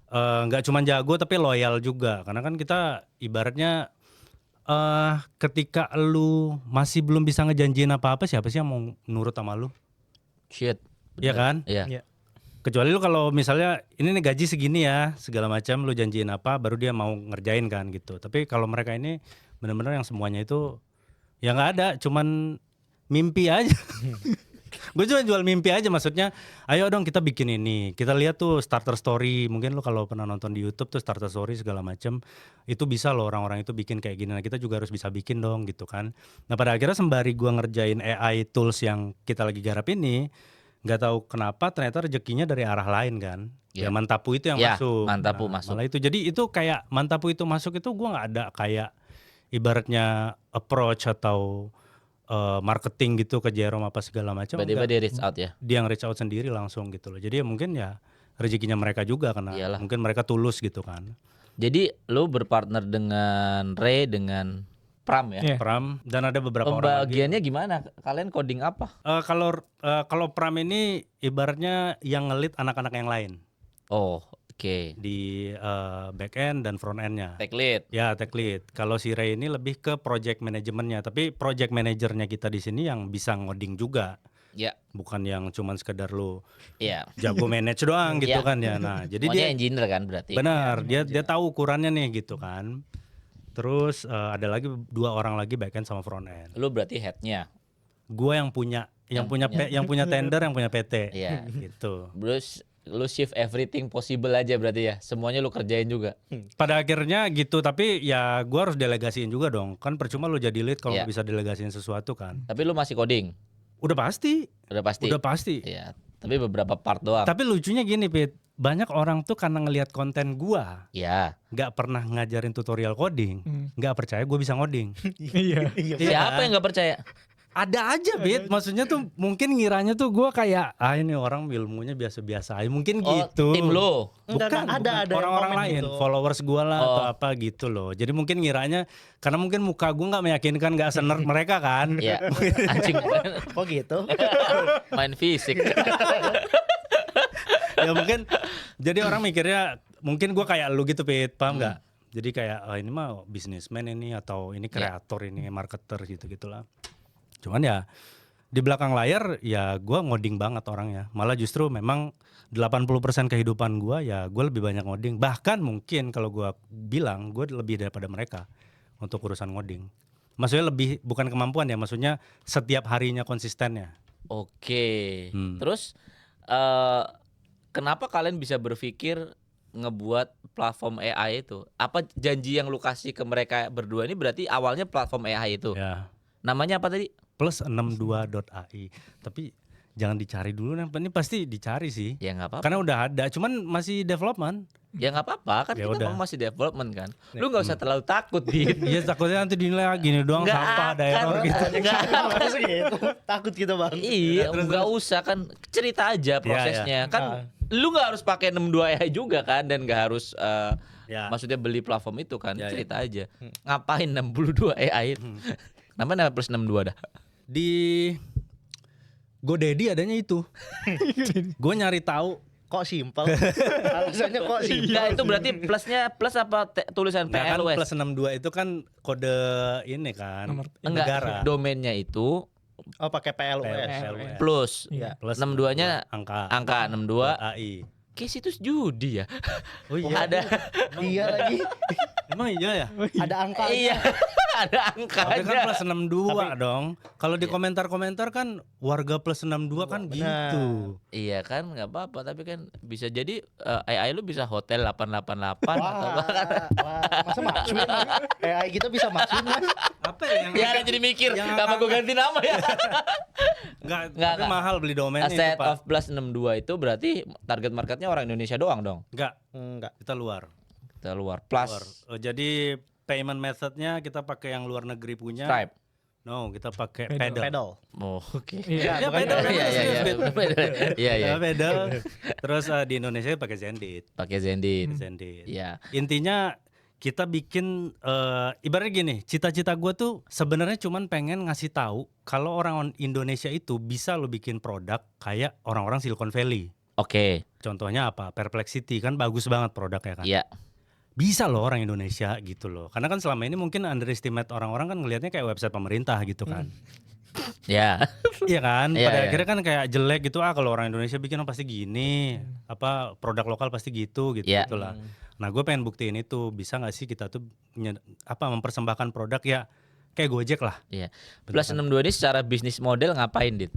S2: nggak cuma jago tapi loyal juga. Karena kan kita ibaratnya ketika lu masih belum bisa ngejanjiin apa-apa, siapa sih yang mau nurut sama lu?
S1: Shit.
S2: Iya kan?
S1: Iya.
S4: Iya.
S2: Kecuali lu kalau misalnya ini nih gaji segini ya, segala macam lu janjiin apa baru dia mau ngerjain kan gitu. Tapi kalau mereka ini benar-benar yang semuanya itu ya nggak ada, cuman mimpi aja. Gue cuma jual mimpi aja, maksudnya ayo dong kita bikin ini. Kita lihat tuh starter story, mungkin lu kalau pernah nonton di YouTube tuh starter story segala macam itu bisa loh orang-orang itu bikin kayak gini. Nah kita juga harus bisa bikin dong gitu kan. Nah pada akhirnya sembari gua ngerjain AI tools yang kita lagi garap ini, nggak tahu kenapa ternyata rezekinya dari arah lain kan. Ya Mantapu itu yang
S1: Ya,
S2: masuk.
S1: Mantapu
S2: Nah,
S1: masuk.
S2: malah itu jadi itu kayak Mantapu itu masuk itu gua nggak ada kayak ibaratnya approach atau marketing gitu ke Jerome apa segala macam.
S1: Tiba-tiba
S2: Enggak.
S1: dia reach out ya.
S2: Dia yang reach out sendiri langsung gitu loh. Jadi ya mungkin ya rezekinya mereka juga karena
S1: Iyalah.
S2: mungkin mereka tulus gitu kan.
S1: Jadi lu berpartner dengan Ray dengan Pram ya.
S3: Iya.
S2: Pram dan ada beberapa orang lagi.
S1: Pembagiannya gimana? Kalian coding apa?
S2: Kalau Pram ini ibaratnya yang ngelit anak-anak yang lain
S1: Oh, oke.
S2: di back end dan front endnya.
S1: Tech lead.
S2: Ya tech lead. Kalau si Ray ini lebih ke project manajemennya. Tapi project manajernya kita di sini yang bisa ngoding juga.
S1: Ya.
S2: Bukan yang cuman sekedar lu
S1: Iya.
S2: jago manage doang gitu
S1: Iya.
S2: kan ya. Nah jadi
S1: Semuanya
S2: dia
S1: engineer kan berarti.
S2: benar dia tahu ukurannya nih gitu kan. Terus ada lagi 2 orang lagi back end sama front end.
S1: Lu berarti headnya.
S2: Gua yang punya tender, yang punya PT.
S1: Iya.
S2: Gitu.
S1: Terus lu shift everything possible aja berarti ya. Semuanya lu kerjain juga.
S2: Pada akhirnya gitu, tapi ya gua harus delegasiin juga dong. Kan percuma lu jadi lead kalau
S1: Iya.
S2: nggak bisa delegasiin sesuatu kan.
S1: Tapi lu masih coding.
S2: Udah pasti.
S1: Udah pasti.
S2: Udah pasti.
S1: Iya. Tapi beberapa part doang.
S2: Tapi lucunya gini, Pit. Banyak orang tuh karena ngelihat konten gua
S1: Iya.
S2: nggak pernah ngajarin tutorial coding, nggak percaya gua bisa ngoding.
S3: Iya.
S1: Siapa yang nggak percaya?
S2: Ada aja, Bit. Maksudnya tuh mungkin ngiranya tuh gua kayak ini orang ilmunya biasa-biasa aja. Mungkin gitu.
S1: Tim lu.
S2: Bukan,
S4: ada
S2: orang-orang
S4: yang
S2: lain,
S4: komen gitu.
S2: followers gua lah
S1: Oh.
S2: atau apa gitu loh. Jadi mungkin ngiranya karena mungkin muka gua nggak meyakinkan, nggak senerd mereka kan.
S1: Iya. Anjing.
S4: Kok gitu?
S1: Main fisik.
S2: Ya mungkin jadi orang mikirnya mungkin gua kayak lu gitu, Pit. Paham nggak? Jadi kayak ini mah businessman ini atau ini kreator ini marketer gitu-gitulah. Cuman ya di belakang layar ya gua ngoding banget orangnya. Malah justru memang 80% kehidupan gua ya gua lebih banyak ngoding. Bahkan mungkin kalau gua bilang gua lebih daripada mereka untuk urusan ngoding. Maksudnya lebih bukan kemampuan ya, maksudnya setiap harinya konsistennya.
S1: Oke.
S2: Hmm.
S1: Terus kenapa kalian bisa berpikir ngebuat platform AI itu? Apa janji yang lu kasih ke mereka berdua ini berarti awalnya platform AI itu?
S2: Ya.
S1: Namanya apa tadi?
S2: Plus62.ai. Tapi jangan dicari dulu, ini pasti dicari sih.
S1: Ya nggak apa-apa.
S2: Karena udah ada, cuman masih development.
S1: Ya nggak apa-apa kan
S2: Ya
S1: kita
S2: udah.
S1: memang masih development kan. Lu nggak usah terlalu takut, Bin.
S2: Iya takutnya nanti dinilai gini doang
S1: Nggak
S2: sampah ada
S1: akan.
S2: error gitu.
S4: Masa gitu? Takut gitu, Bang.
S1: Iya, nggak usah kan cerita aja prosesnya. Kan lu nggak harus pakai 62 AI juga kan dan nggak harus
S2: Ya.
S1: maksudnya beli platform itu kan,
S2: Ya, ya.
S1: cerita aja. Ngapain 62 AI? Namanya plus 62 dah.
S2: Di GoDaddy adanya itu. Gue nyari tahu.
S4: Kok simpel? Alasannya kok simpel?
S1: Enggak, itu berarti plusnya plus apa tulisan
S2: Nggak kan
S1: PLWS?
S2: plus 62 itu kan kode ini kan
S1: Enggak,
S2: negara.
S1: domainnya itu
S4: Oh, pakai PLUS.
S2: PLWS.
S1: plus.
S4: Iya.
S2: Plus
S1: 62-nya angka 62.
S2: AI.
S1: Kayak situs judi ya.
S2: Oh iya.
S1: Ada
S4: Iya lagi.
S2: Emang iya ya?
S4: Ada angkanya.
S1: iya, ada
S2: Tapi kan
S1: angkanya.
S2: plus 62 dong. Kalau di komentar-komentar kan warga plus 62 kan
S4: Benar.
S2: gitu.
S1: Iya kan nggak apa-apa tapi kan bisa jadi AI lu bisa hotel 888 atau apa kan.
S4: Wah, masa maksudnya AI kita bisa maksudnya?
S2: Apa ya yang
S1: Ya kan jadi mikir
S2: Yang
S1: kenapa gue ganti nama ya.
S2: Enggak,
S1: Nggak,
S2: tapi
S1: nggak.
S2: mahal beli domain itu,
S1: Asset
S2: Pak.
S1: of plus 62 itu berarti target marketnya orang Indonesia doang dong.
S2: Enggak,
S4: Enggak.
S2: kita luar.
S1: Kita luar plus
S2: Luar. Jadi payment methodnya kita pakai yang luar negeri punya.
S1: Stripe.
S2: No, kita pakai
S3: Pedal.
S2: pedal.
S4: Pedal.
S1: Oh, oke.
S3: Iya.
S2: Ya,
S4: bukan
S2: pedal,
S4: pedal.
S1: Iya iya iya. Iya iya.
S2: Ya, pedal. Terus di Indonesia pakai Zendit.
S1: Pakai Zendit.
S2: Zendit.
S1: Iya.
S2: Intinya kita bikin ibaratnya gini, cita-cita gue tuh sebenarnya cuman pengen ngasih tahu kalau orang Indonesia itu bisa lo bikin produk kayak orang-orang Silicon Valley.
S1: Oke.
S2: Contohnya apa? Perplexity kan bagus banget produknya kan.
S1: Iya.
S2: Bisa loh orang Indonesia gitu loh. Karena kan selama ini mungkin underestimate orang-orang kan ngelihatnya kayak website pemerintah gitu kan.
S1: Ya.
S2: Iya kan?
S1: Iya,
S2: Pada
S1: iya.
S2: akhirnya kan kayak jelek gitu, kalau orang Indonesia bikin pasti gini, apa produk lokal pasti gitu
S1: Iya.
S2: gitulah. Nah, gue pengen buktiin itu, bisa nggak sih kita tuh mempersembahkan produk ya kayak Gojek lah.
S1: Iya. Plus 62 ini secara bisnis model ngapain, Dit?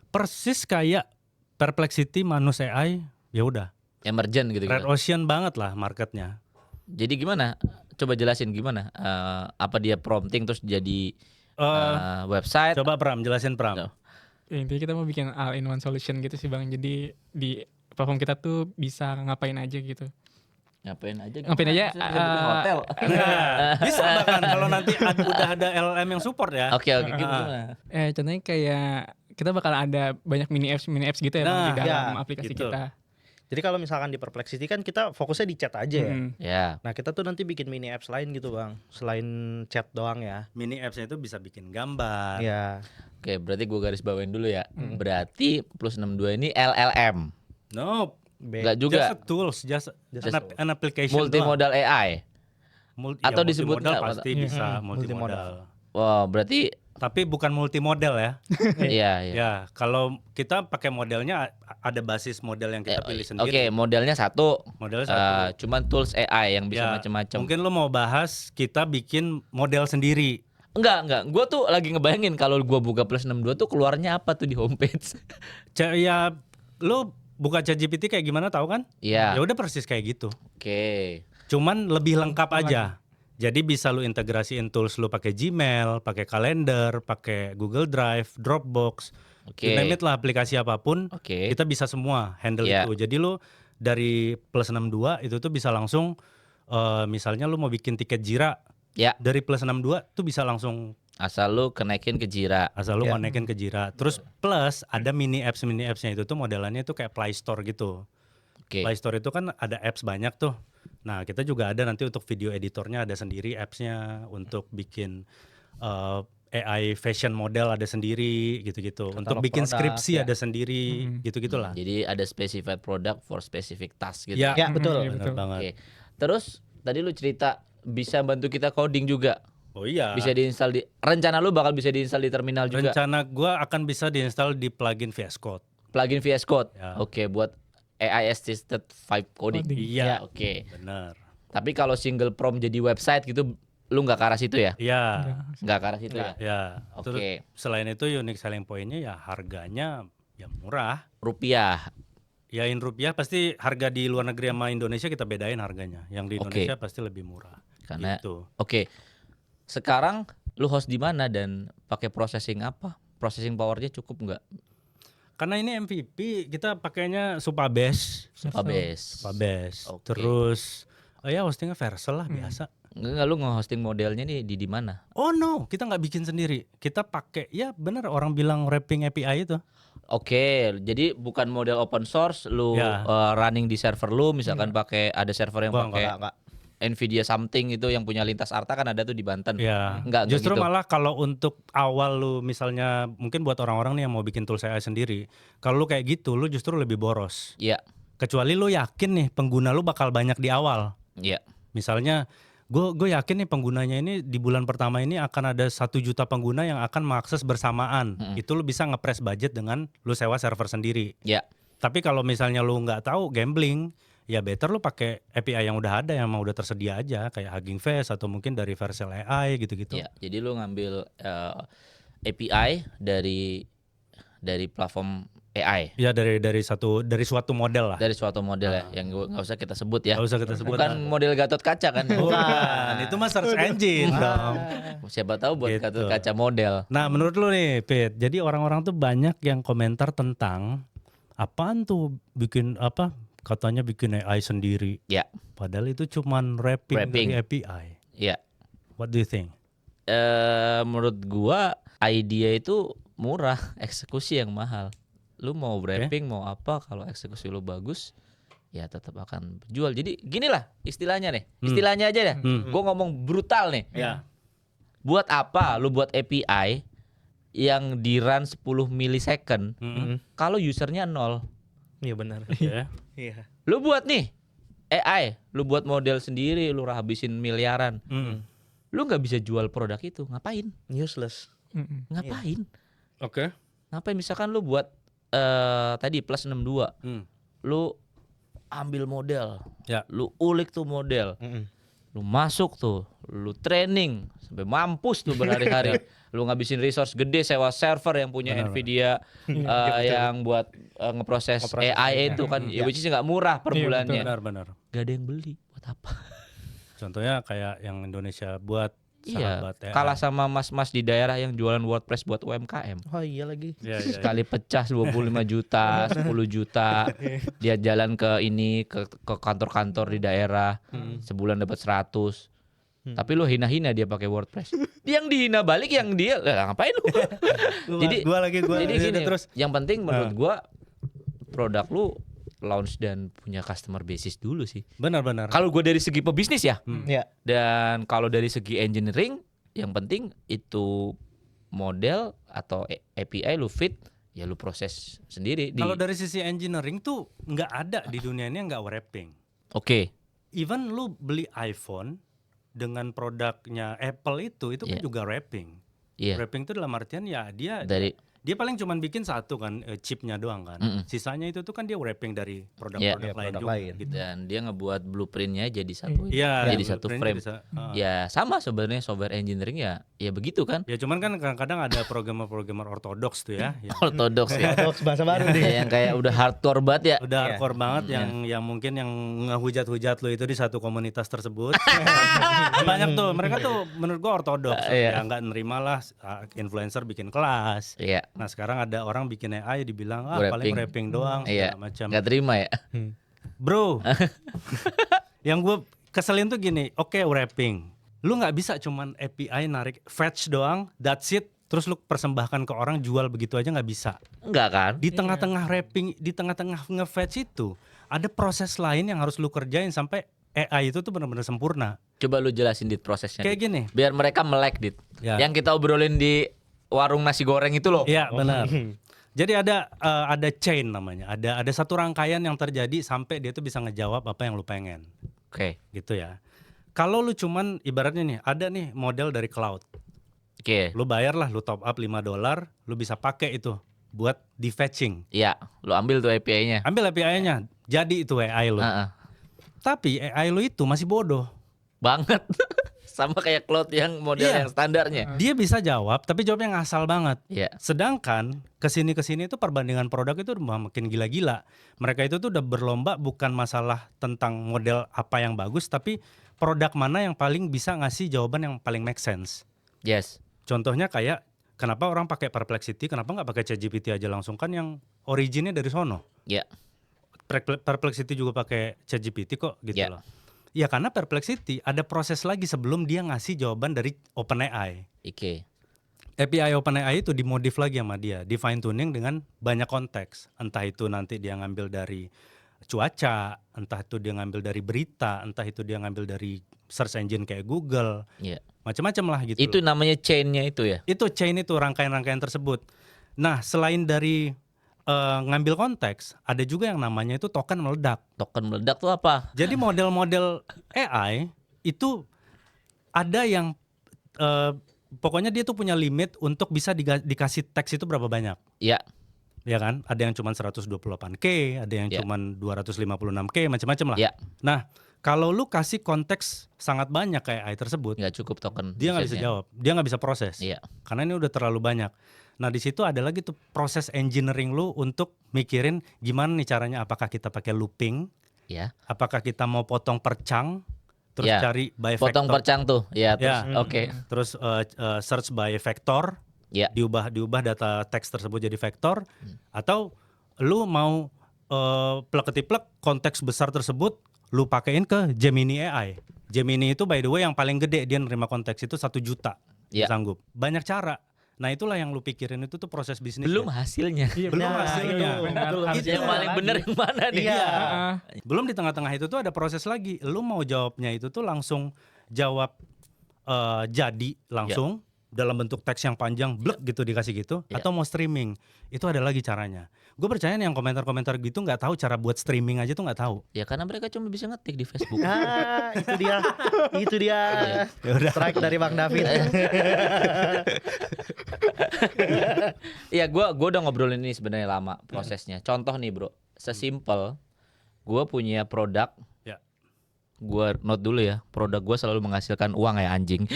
S2: Persis kayak Perplexity, Manus AI, ya udah.
S1: Emergent gitu.
S2: Red Ocean banget lah marketnya.
S1: Jadi gimana? Coba jelasin gimana? Apa dia prompting terus jadi website?
S2: Coba Pram, jelasin Pram.
S1: Tuh.
S3: Ya, intinya kita mau bikin all in one solution gitu sih Bang. Jadi di platform kita tuh bisa ngapain aja gitu.
S1: Ngapain aja?
S3: Ngapain aja,
S1: Bisa bikin hotel.
S2: Nah, bisa bahkan kalau nanti udah ada LLM yang support ya.
S1: Oke, gimana?
S3: Contohnya kayak kita bakal ada banyak mini apps gitu ya Bang, di
S2: Nah,
S3: dalam
S4: ya,
S3: aplikasi
S2: gitu.
S3: kita.
S4: Jadi kalau misalkan di Perplexity kan kita fokusnya di chat aja ya.
S1: Ya.
S4: Nah kita tuh nanti bikin mini apps lain gitu bang, selain chat doang ya.
S2: Mini apps-nya itu bisa bikin gambar.
S4: Iya.
S1: Oke, berarti gue garis bawain dulu ya. Berarti plus 62 ini LLM.
S2: No,
S1: Enggak juga.
S2: just a tools, just an application.
S1: Multimodal AI. Atau
S2: Atau
S1: disebutnya
S2: multimodal pasti bisa multimodal.
S1: Wow, berarti
S2: Tapi bukan multimodal ya.
S1: iya.
S2: Ya, kalau kita pakai modelnya ada basis model yang kita pilih sendiri.
S1: Oke, modelnya satu.
S2: Modelnya satu.
S1: Cuman tools AI yang bisa
S2: Ya,
S1: macam-macam.
S2: mungkin lo mau bahas kita bikin model sendiri.
S1: Enggak. Gue tuh lagi ngebayangin kalau gue buka plus 62 tuh keluarnya apa tuh di homepage.
S2: Ya, lo buka ChatGPT kayak gimana tahu kan?
S1: Iya.
S2: Ya udah persis kayak gitu.
S1: Oke.
S2: Cuman lebih lengkap aja. Jadi bisa lu integrasiin tools lu pakai Gmail, pakai kalender, pakai Google Drive, Dropbox,
S1: Oke.
S2: you name it lah aplikasi apapun.
S1: Oke.
S2: Kita bisa semua handle
S1: Iya.
S2: itu. Jadi lu dari plus 62 itu tuh bisa langsung misalnya lu mau bikin tiket Jira
S1: Ya,
S2: dari plus 62 tuh bisa langsung
S1: asal lu kenaikin ke Jira.
S2: asal lu
S4: Ya.
S2: konekin ke Jira. Terus plus ada mini apps-nya itu tuh modelannya itu kayak Play Store gitu.
S1: Oke.
S2: Play Store itu kan ada apps banyak tuh. Nah kita juga ada nanti untuk video editornya ada sendiri apps-nya, untuk bikin AI fashion model ada sendiri gitu-gitu. Untuk
S4: Katalog
S2: bikin
S4: produk,
S2: skripsi
S4: ya.
S2: ada sendiri gitu-gitulah.
S1: Jadi ada specified product for specific task gitu.
S2: Ya,
S4: Ya betul.
S3: Iya,
S2: benar
S3: betul.
S2: banget.
S1: Oke. Terus tadi lu cerita bisa bantu kita coding juga.
S2: Oh iya.
S1: Bisa diinstal di rencana lu bakal bisa diinstal di terminal juga.
S2: Rencana gua akan bisa diinstal di plugin VS Code.
S1: Plugin VS Code.
S2: Ya.
S1: Oke, buat AI assisted vibe coding.
S3: Coding.
S2: Iya.
S1: Oke.
S2: Bener.
S1: Tapi kalau single prompt jadi website gitu lu nggak ke arah situ ya?
S2: Iya.
S1: Nggak ke arah situ ya?
S2: Ya.
S1: Oke.
S2: Terus selain itu unique selling point-nya ya harganya ya murah.
S1: Rupiah.
S2: Ya in rupiah pasti harga di luar negeri sama Indonesia kita bedain harganya. Yang di
S1: Oke.
S2: Indonesia pasti lebih murah.
S1: Karena
S2: Gitu.
S1: Oke. Sekarang lu host di mana dan pakai processing apa? Processing powernya cukup nggak?
S2: Karena ini MVP kita pakainya Supabase.
S1: Supabase. Oke.
S2: Terus ya hostingnya Vercel lah biasa.
S1: Enggak, lu nge-hosting modelnya nih di mana?
S2: Oh no, kita nggak bikin sendiri. Kita pakai ya bener orang bilang wrapping API itu.
S1: Oke, jadi bukan model open source, lu
S2: Ya.
S1: running di server lu, misalkan pakai ada server yang
S2: Wah,
S1: pakai
S4: Enggak.
S1: Nvidia something itu yang punya lintas Arta kan ada tuh di Banten.
S2: Ya.
S1: Enggak
S2: Justru
S1: gitu.
S2: malah kalau untuk awal lu misalnya mungkin buat orang-orang nih yang mau bikin tools AI sendiri, kalau lu kayak gitu lu justru lebih boros.
S1: Iya,
S2: Kecuali lu yakin nih pengguna lu bakal banyak di awal.
S1: iya.
S2: Misalnya gue yakin nih penggunanya ini di bulan pertama ini akan ada 1 juta pengguna yang akan mengakses bersamaan. Itu lu bisa ngepres budget dengan lu sewa server sendiri.
S1: Iya.
S2: Tapi kalau misalnya lu nggak tahu gambling, ya better lu pakai API yang udah ada yang udah tersedia aja kayak Hugging Face atau mungkin dari Vercel AI gitu-gitu.
S1: Iya, jadi lu ngambil API dari platform AI,
S2: Ya dari suatu model lah.
S1: dari suatu model ya, yang nggak usah kita sebut ya.
S2: Nggak usah kita sebut.
S1: Bukan model Gatot Kaca kan?
S2: Bukan, itu mah search engine dong.
S1: Siapa tahu buat
S2: Gitu.
S1: Gatot Kaca model.
S2: Nah menurut lu nih Pit, jadi orang-orang tuh banyak yang komentar tentang apaan tuh bikin apa, katanya bikin AI sendiri.
S1: Ya,
S2: Padahal itu cuman wrapping
S1: Wrapping.
S2: dari API.
S1: ya.
S2: What do you think?
S1: Menurut gua idea itu murah, eksekusi yang mahal. Lu mau wrapping mau apa, kalau eksekusi lu bagus ya tetap akan jual. Jadi gini lah istilahnya nih, istilahnya aja deh. Gua ngomong brutal nih.
S2: Ya.
S1: Buat apa lu buat API yang di run 10 milisecond kalau usernya 0?
S4: Iya benar.
S2: Ya.
S4: Iya.
S1: Lu buat nih AI, lu buat model sendiri, lu habisin miliaran. Lu nggak bisa jual produk itu, ngapain?
S4: Useless.
S1: Ngapain?
S2: Oke.
S1: Ngapain misalkan lu buat tadi plus 62. Lu ambil model.
S2: Ya.
S1: Lu ulik tuh model. Lu masuk tuh, lu training sampai mampus tuh berhari-hari. Lu ngabisin resource gede sewa server yang punya Nvidia yang buat ngeproses AI itu kan, ya which is nggak murah per bulannya.
S2: Benar.
S1: Gak ada yang beli, buat apa?
S2: Contohnya kayak yang Indonesia buat
S1: Iya,
S2: sahabat AI.
S1: kalah sama mas-mas di daerah yang jualan WordPress buat UMKM.
S4: Oh iya lagi.
S2: Iya.
S1: Sekali pecah 25 juta, 10 juta. Dia jalan ke kantor-kantor di daerah. Sebulan dapat 100. Tapi lu hina-hina dia pakai WordPress. Yang dihina balik yang dia, lah ngapain lu? Jadi gini,
S2: terus
S1: yang penting menurut gua produk lu launch dan punya customer basis dulu sih.
S2: benar.
S1: Kalau gua dari segi pebisnis ya.
S4: Iya.
S1: Dan kalau dari segi engineering, yang penting itu model atau API lu fit, ya lu proses sendiri.
S2: Kalau dari sisi engineering tuh nggak ada di dunia ini yang nggak wrapping.
S1: Oke.
S2: Even lu beli iPhone dengan produknya Apple itu kan juga wrapping.
S1: Iya.
S2: Wrapping itu dalam artian ya dia paling cuman bikin satu kan chipnya doang kan. Sisanya itu tuh kan dia wrapping dari produk-produk lain juga. Gitu.
S1: Dan dia ngebuat blueprintnya jadi satu.
S2: Iya,
S1: jadi satu frame. Ya sama sebenarnya software engineering ya begitu kan.
S2: Ya cuman kan kadang-kadang ada programmer ortodoks tuh ya.
S1: Ortodoks ya.
S4: Ortodoks bahasa baru nih.
S1: Yang kayak udah hardcore banget ya.
S2: Udah hardcore banget yang mungkin yang ngehujat-hujat lo itu di satu komunitas tersebut. Banyak tuh, mereka tuh menurut gua ortodoks. Ya nggak nerima lah influencer bikin kelas.
S1: Iya.
S2: Nah sekarang ada orang bikin AI dibilang paling wrapping doang
S1: segala
S2: macam.
S1: Nggak terima ya.
S2: Bro, yang gue keselin tuh gini, oke, wrapping. Lu nggak bisa cuman API narik fetch doang, that's it. Terus lu persembahkan ke orang jual begitu aja nggak bisa.
S1: Enggak kan?
S2: Di tengah-tengah wrapping, di tengah-tengah nge-fetch itu ada proses lain yang harus lu kerjain sampai AI itu tuh benar-benar sempurna.
S1: Coba lu jelasin Dit prosesnya.
S2: Kayak gini.
S1: Biar mereka melek Dit.
S2: Ya.
S1: Yang kita obrolin di warung nasi goreng itu loh.
S2: Iya benar. Jadi ada chain namanya. Ada satu rangkaian yang terjadi sampai dia tuh bisa ngejawab apa yang lu pengen.
S1: Oke.
S2: Gitu ya. Kalau lu cuman ibaratnya nih ada nih model dari cloud.
S1: Oke.
S2: Lu bayar lah, lu top up $5, lu bisa pakai itu buat di fetching.
S1: Iya, lu ambil tuh API-nya.
S2: Ambil API-nya, jadi itu AI lu. Tapi AI lu itu masih bodoh.
S1: Banget. Sama kayak cloud yang model yang standarnya.
S2: Dia bisa jawab, tapi jawabnya ngasal banget.
S1: Iya.
S2: Sedangkan kesini itu perbandingan produk itu udah makin gila-gila. Mereka itu tuh udah berlomba bukan masalah tentang model apa yang bagus, tapi produk mana yang paling bisa ngasih jawaban yang paling make sense.
S1: Yes.
S2: Contohnya kayak kenapa orang pakai Perplexity, kenapa nggak pakai ChatGPT aja langsung, kan yang originnya dari sono.
S1: Iya.
S2: Perplexity juga pakai ChatGPT kok gitu loh. Ya karena Perplexity ada proses lagi sebelum dia ngasih jawaban dari OpenAI.
S1: Oke.
S2: API OpenAI itu dimodif lagi sama dia, di fine tuning dengan banyak konteks. Entah itu nanti dia ngambil dari cuaca, entah itu dia ngambil dari berita, entah itu dia ngambil dari search engine kayak Google.
S1: Iya.
S2: Macam-macam lah gitu.
S1: Itu namanya chain-nya itu ya.
S2: Itu chain itu, rangkaian-rangkaian tersebut. Nah, selain dari ngambil konteks, ada juga yang namanya itu token meledak.
S1: Token meledak tuh apa?
S2: Jadi model-model AI itu ada yang pokoknya dia tuh punya limit untuk bisa dikasih teks itu berapa banyak.
S1: Iya.
S2: Ya kan? Ada yang cuma 128K, ada yang cuma 256K, macam-macam lah.
S1: Iya.
S2: Nah, kalau lu kasih konteks sangat banyak kayak AI tersebut,
S1: Nggak cukup token.
S2: dia nggak bisa jawab, dia nggak bisa proses.
S1: Iya.
S2: Karena ini udah terlalu banyak. Nah di situ ada lagi tuh proses engineering lu untuk mikirin gimana nih caranya, apakah kita pakai looping,
S1: Iya.
S2: apakah kita mau potong percang, terus cari by
S1: potong
S2: vector,
S1: percang tuh. Ya, terus oke.
S2: terus search by vector,
S1: Iya.
S2: diubah data teks tersebut jadi vektor, atau lu mau plek-ketiplek konteks besar tersebut lu pakein ke Gemini AI. Gemini itu by the way yang paling gede, dia nerima konteks itu 1 juta.
S1: Iya.
S2: Sanggup. Banyak cara. Nah itulah yang lu pikirin itu tuh proses bisnis.
S1: Belum hasilnya.
S2: Belum hasilnya.
S1: Itu yang paling bener yang mana nih?
S2: Iya. Belum di tengah-tengah itu tuh ada proses lagi. Lu mau jawabnya itu tuh langsung jawab jadi langsung, dalam bentuk teks yang panjang blek gitu dikasih gitu,
S1: Ya.
S2: atau mau streaming, itu ada lagi caranya. Gue percaya nih yang komentar-komentar gitu nggak tahu cara buat streaming aja tuh nggak tahu.
S1: Ya karena mereka cuma bisa ngetik di Facebook.
S4: Itu dia. Itu dia. Strike dari Bang David.
S1: Iya, gua udah ngobrolin ini sebenarnya lama prosesnya. Contoh nih, Bro. Sesimpel gua punya produk.
S2: Ya.
S1: Gua note dulu ya, produk gua selalu menghasilkan uang ya anjing.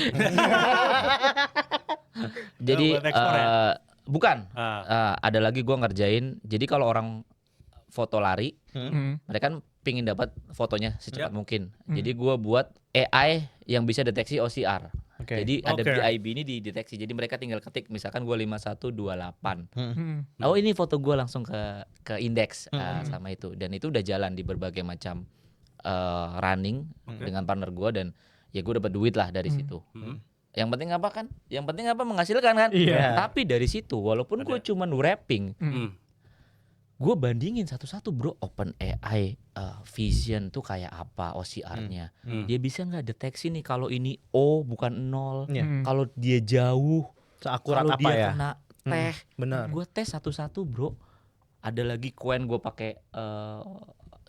S1: Jadi
S2: buat ekspor ya?
S1: bukan.
S2: Ah.
S1: Ada lagi gua ngerjain. Jadi kalau orang foto lari, mereka kan pingin dapat fotonya secepat mungkin. Jadi gua buat AI yang bisa deteksi OCR.
S4: Oke.
S1: Jadi ada
S2: Oke.
S1: BIB ini dideteksi. Jadi mereka tinggal ketik misalkan gua 5128.
S3: Hmm.
S1: Oh ini foto gua langsung ke indeks sama itu, dan itu udah jalan di berbagai macam running dengan partner gua, dan ya gua dapat duit lah dari situ. Yang penting apa kan? Yang penting apa, menghasilkan kan?
S3: Iya.
S1: Tapi dari situ walaupun gua cuman wrapping, gue bandingin satu-satu, bro. OpenAI Vision tuh kayak apa OCR-nya. Dia bisa nggak deteksi nih kalau ini O bukan 0, kalau dia jauh,
S4: Seakurat
S1: kalau
S4: apa
S1: dia
S4: ya?
S1: kena teh.
S4: Benar.
S1: Gue tes satu-satu, bro. Ada lagi koin gue pakai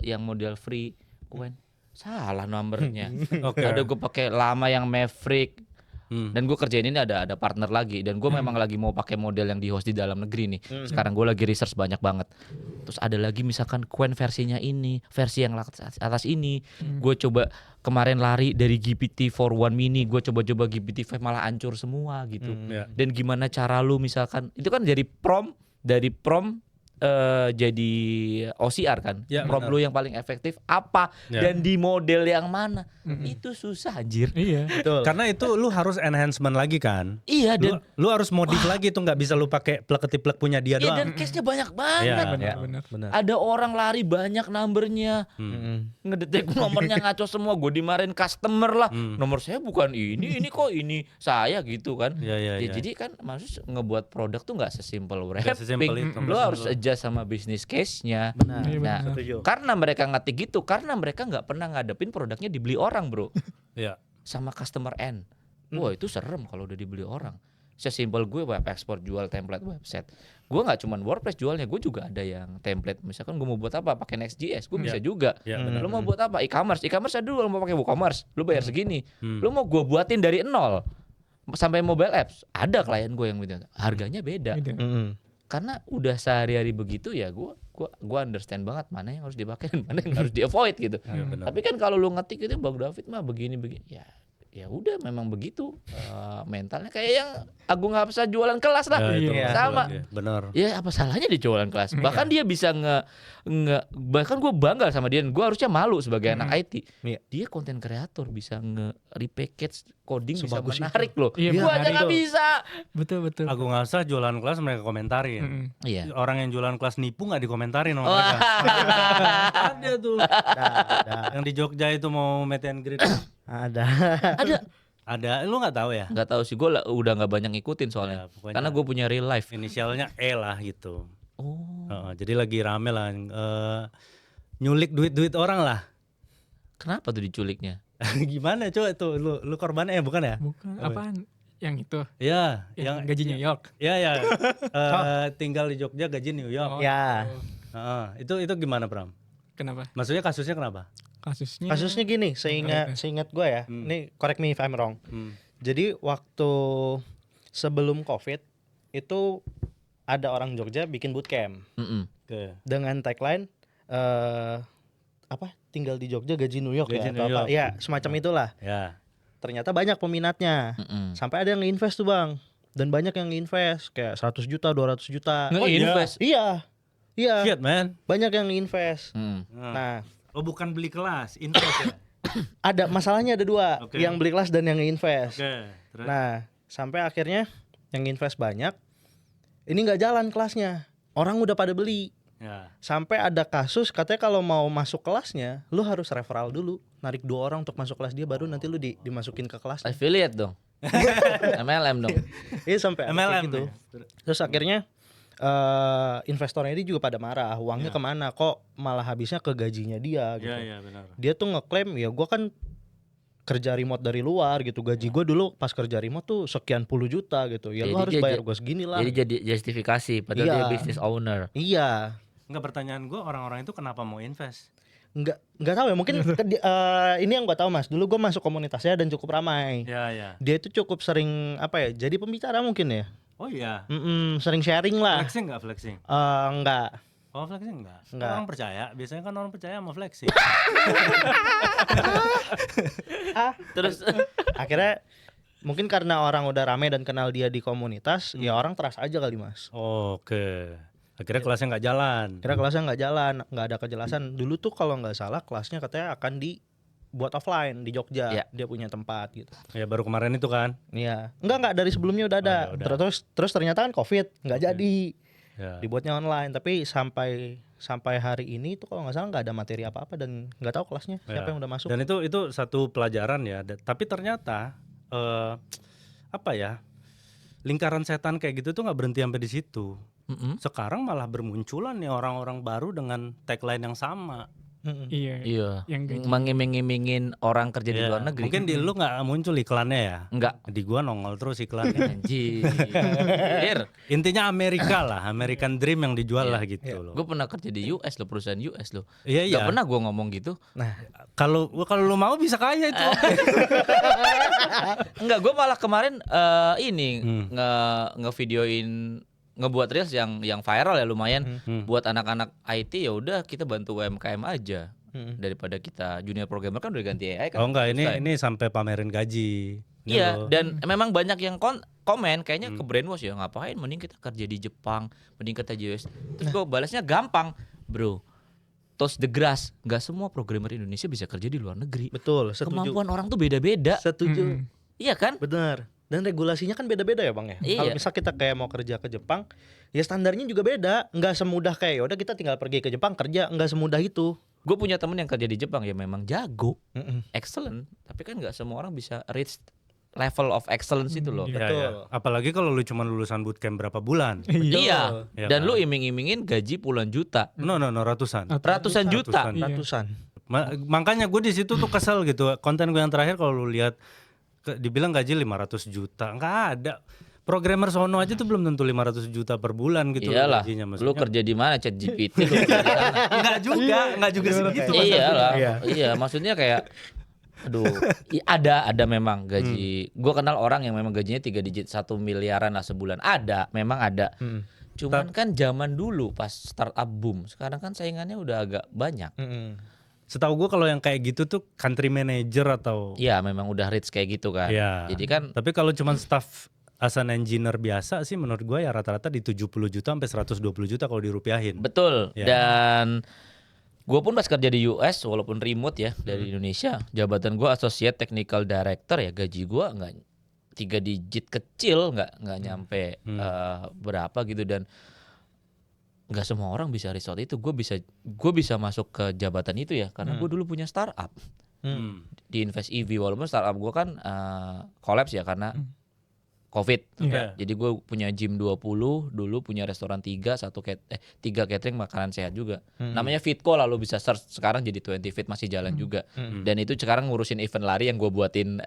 S1: yang model free koin, salah nomornya.
S2: Oke.
S1: Ada gue pakai lama yang Maverick. Dan gue kerjain ini ada partner lagi, dan gue memang lagi mau pakai model yang di host di dalam negeri nih. Sekarang gue lagi research banyak banget. Terus ada lagi misalkan Quen versinya ini, versi yang atas ini. Gue coba kemarin lari dari GPT-4 mini, gue coba-coba GPT-5 malah hancur semua gitu.
S2: Ya.
S1: Dan gimana cara lu misalkan itu kan dari prompt jadi OCR kan,
S2: Ya,
S1: prompt
S2: benar.
S1: lu yang paling efektif apa
S2: Ya.
S1: dan di model yang mana, itu susah anjir.
S3: Iya.
S4: Betul.
S2: Karena itu lu harus enhancement lagi kan.
S1: Iya, dan
S2: Lu harus modif lagi tuh, nggak bisa lu pakai plek-ketiplek punya dia
S1: iya,
S2: doang.
S1: dan case-nya banyak banget.
S2: Iya.
S3: Benar.
S4: Benar.
S1: Ada orang lari banyak numbernya, ngedetek nomornya ngaco semua. Gue dimarahin customer lah. Nomor saya bukan ini kok ini saya gitu kan.
S2: Iya, iya,
S1: Ya,
S2: iya.
S1: jadi kan maksud ngebuat produk tuh nggak sesimpel
S2: Nggak sesimpel
S1: wrapping.
S2: itu.
S1: Lo harus adjust sama bisnis case-nya.
S4: Benar.
S3: Iya,
S1: Nah,
S3: benar.
S4: Setuju.
S1: karena mereka ngetik gitu, karena mereka nggak pernah ngadepin produknya dibeli orang, bro.
S2: Iya.
S1: Sama customer end. Wah, itu serem kalau udah dibeli orang. Sesimpel gue web export jual template website. Gue nggak cuman WordPress jualnya, gue juga ada yang template. Misalkan gue mau buat apa, pakai Next.js, gue bisa juga.
S2: Iya, benar.
S1: Lo mau buat apa? E-commerce ada dulu. Lo mau pakai WooCommerce, lo bayar segini. Lo mau gue buatin dari nol sampai mobile apps, ada klien gue yang gitu. Harganya beda. Karena udah sehari-hari begitu ya, gue understand banget mana yang harus dipakai dan mana yang harus di avoid gitu.
S2: Iya, benar.
S1: Tapi kan kalau lu ngetik itu Bang David mah begini ya udah memang begitu mentalnya kayak yang Agung Hapsa jualan kelas lah.
S2: Ya, itu
S3: Iya.
S1: Sama.
S2: Benar.
S1: Ya apa salahnya di jualan kelas? Bahkan dia bisa bahkan gue bangga sama dia. Gue harusnya malu sebagai anak IT.
S4: Iya.
S1: Dia konten kreator bisa repackage coding
S4: Sebagus
S1: bisa menarik loh.
S3: Iya,
S1: Gue aja
S3: menarik.
S1: nggak bisa.
S3: Betul.
S2: Aku nggak usah jualan kelas mereka komentarin.
S1: Iya.
S2: Orang yang jualan kelas nipu nggak dikomentarin sama mereka. Ada tuh. Yang di Jogja itu mau meet and greet.
S4: Ada.
S2: Ada, lu nggak tahu ya?
S1: Nggak tahu sih, gue udah nggak banyak ngikutin soalnya.
S2: Ya, pokoknya
S1: Karena gue punya real life.
S2: inisialnya E lah gitu.
S1: Oh,
S2: Jadi lagi rame lah nyulik duit orang lah.
S1: kenapa tuh diculiknya?
S2: Gimana coba tuh lu korbannya ya bukan ya?
S3: Bukan apaan? Yang itu.
S2: Ya,
S3: Yang gaji New York.
S2: ya tinggal di Jogja gaji New York.
S4: Ya.
S2: Itu gimana Pram?
S3: Kenapa?
S2: Maksudnya kasusnya kenapa?
S3: Kasusnya
S4: gini, seingat gue ya. Ini correct me if I'm wrong. Jadi waktu sebelum Covid itu ada orang Jogja bikin bootcamp
S2: Oke.
S4: dengan tagline tinggal di Jogja gaji New York
S2: Gaji
S4: ya
S2: New
S4: atau apa.
S2: York.
S4: Ya, semacam itulah.
S2: Ya.
S4: Ternyata banyak peminatnya. Sampai ada yang nge-invest tuh, Bang. Dan banyak yang nge-invest kayak 100 juta, 200 juta.
S1: Nge-invest.
S4: Iya.
S2: Shit man.
S4: Banyak yang nge-invest. Nah,
S2: Oh bukan beli kelas, invest ya?
S4: ada masalahnya ada dua,
S2: Oke.
S4: yang beli kelas dan yang nge-invest.
S2: Oke. Terus?
S4: Nah, sampai akhirnya yang invest banyak, ini nggak jalan kelasnya. Orang udah pada beli.
S2: Ya.
S4: Sampai ada kasus katanya kalau mau masuk kelasnya, lu harus referral dulu, narik 2 orang untuk masuk kelas dia, baru nanti lu dimasukin ke kelas.
S1: Affiliate dong. MLM dong.
S4: Iya sampai ada kayak
S2: MLM
S4: gitu.
S2: ya?
S4: Terus akhirnya investornya ini juga pada marah, uangnya kemana? Kok malah habisnya ke gajinya dia gitu.
S2: Iya benar.
S4: Dia tuh ngeklaim ya gua kan kerja remote dari luar gitu. Gaji gue dulu pas kerja remote tuh sekian puluh juta gitu. Ya lu
S1: Jadi
S4: harus
S1: dia
S4: bayar gue segini lah.
S1: Jadi jadi justifikasi padahal
S4: Iya.
S1: dia business owner.
S4: Iya.
S2: Enggak, pertanyaan gue orang-orang itu kenapa mau invest?
S4: Nggak tahu ya, mungkin ini yang gue tahu Mas. Dulu gue masuk komunitasnya dan cukup ramai.
S2: Ya.
S4: Dia itu cukup sering jadi pembicara mungkin ya.
S2: Oh iya.
S4: Sering sharing lah.
S2: Flexing nggak flexing?
S4: Enggak.
S2: Oh flexing enggak?
S4: Enggak.
S2: Orang percaya, biasanya kan orang percaya mau flexing.
S1: Terus
S4: Akhirnya mungkin karena orang udah ramai dan kenal dia di komunitas, ya orang trust aja kali Mas.
S2: Oke. Akhirnya kelasnya nggak jalan.
S4: Kira kelasnya nggak jalan, nggak ada kejelasan. Dulu tuh kalau nggak salah kelasnya katanya akan dibuat offline di Jogja.
S1: Iya.
S4: Dia punya tempat gitu.
S2: Ya baru kemarin itu kan.
S4: Iya. Enggak dari sebelumnya udah ada.
S2: Oh, ya udah.
S4: Terus ternyata kan Covid, nggak jadi.
S2: Ya.
S4: Dibuatnya online, tapi sampai hari ini tuh kalau nggak salah nggak ada materi apa-apa dan nggak tahu kelasnya siapa yang udah masuk.
S2: Dan itu satu pelajaran ya. Tapi ternyata lingkaran setan kayak gitu tuh nggak berhenti sampai di situ. Sekarang malah bermunculan nih orang-orang baru dengan tagline yang sama.
S3: Iya.
S1: iya,
S3: Yang gaji.
S1: mengiming-imingin orang kerja di
S2: Iya.
S1: luar negeri.
S2: Mungkin di lu nggak muncul iklannya ya?
S1: Enggak.
S2: Di gua nongol terus iklannya.
S1: Anjir.
S2: Intinya Amerika lah, American Dream yang dijual lah gitu loh.
S1: Gue pernah kerja di US lo, perusahaan US lo.
S2: Iya.
S1: Gak pernah gue ngomong gitu.
S4: Nah,
S2: Kalau lu mau bisa kaya itu.
S1: Enggak, gue malah kemarin ngevideoin, ngebuat reels yang viral ya lumayan buat anak-anak IT. Ya udah kita bantu UMKM aja daripada kita junior programmer kan udah ganti AI kan.
S2: Oh enggak, ini sampai pamerin gaji. Ini
S1: Iya,
S2: loh.
S1: dan memang banyak yang komen kayaknya ke brainwash ya, ngapain mending kita kerja di Jepang, mending kita US. Terus gue balasnya gampang, bro. Toss the grass, nggak semua programmer Indonesia bisa kerja di luar negeri.
S4: betul, setuju.
S1: Kemampuan orang tuh beda-beda.
S4: Setuju.
S1: Iya kan?
S4: Benar. Dan regulasinya kan beda-beda ya Bang ya.
S1: Iya.
S4: Kalau misal kita kayak mau kerja ke Jepang, ya standarnya juga beda. Nggak semudah kayak yaudah kita tinggal pergi ke Jepang kerja, nggak semudah itu.
S1: Gue punya temen yang kerja di Jepang ya memang jago, excellent. Tapi kan nggak semua orang bisa reach level of excellence itu loh.
S2: Ya,
S4: Betul.
S2: ya. Apalagi kalau lu cuma lulusan bootcamp berapa bulan.
S1: Iya.
S2: Iya
S1: Dan
S2: kan?
S1: lu iming-imingin gaji puluhan juta,
S2: No, ratusan.
S1: ratusan juta.
S3: Iya.
S4: Ratusan.
S2: Makanya gue di situ tuh kesel gitu. Konten gue yang terakhir kalau lu lihat dibilang gaji 500 juta. Enggak ada. Programmer sono aja tuh belum tentu 500 juta per bulan gitu loh
S1: Iyalah,
S2: gajinya,
S1: lu
S2: maksudnya.
S1: kerja di mana? Chat GPT lu kerja di sana.
S2: Enggak juga segitu.
S1: Iyalah,
S4: Iya.
S1: iya maksudnya kayak, aduh, ada memang gaji. Gue kenal orang yang memang gajinya 3 digit, 1 miliaran lah sebulan. Ada, memang ada. Cuman kan zaman dulu pas startup boom, sekarang kan saingannya udah agak banyak.
S2: Setahu gue kalau yang kayak gitu tuh country manager atau
S1: Iya, memang udah rich kayak gitu kan.
S2: Iya.
S1: Jadi kan
S2: Tapi kalau cuma staff as an engineer biasa sih menurut gue ya rata-rata di 70 juta sampai 120 juta kalau dirupiahin.
S1: betul.
S2: Iya.
S1: Dan gue pun pas kerja di US walaupun remote ya dari Indonesia, jabatan gue associate technical director ya, gaji gue nggak 3 digit kecil, nggak nyampe berapa gitu, dan nggak semua orang bisa resort itu. Gue bisa masuk ke jabatan itu ya karena gue dulu punya startup di Invest EV, walaupun startup gue kan collapse ya karena COVID.
S3: Iya.
S1: Jadi gue punya gym 20, dulu punya restoran 3 catering makanan sehat juga. Namanya Fitco, lalu bisa search, sekarang jadi 20 Fit masih jalan juga. Dan itu sekarang ngurusin event lari yang gue buatin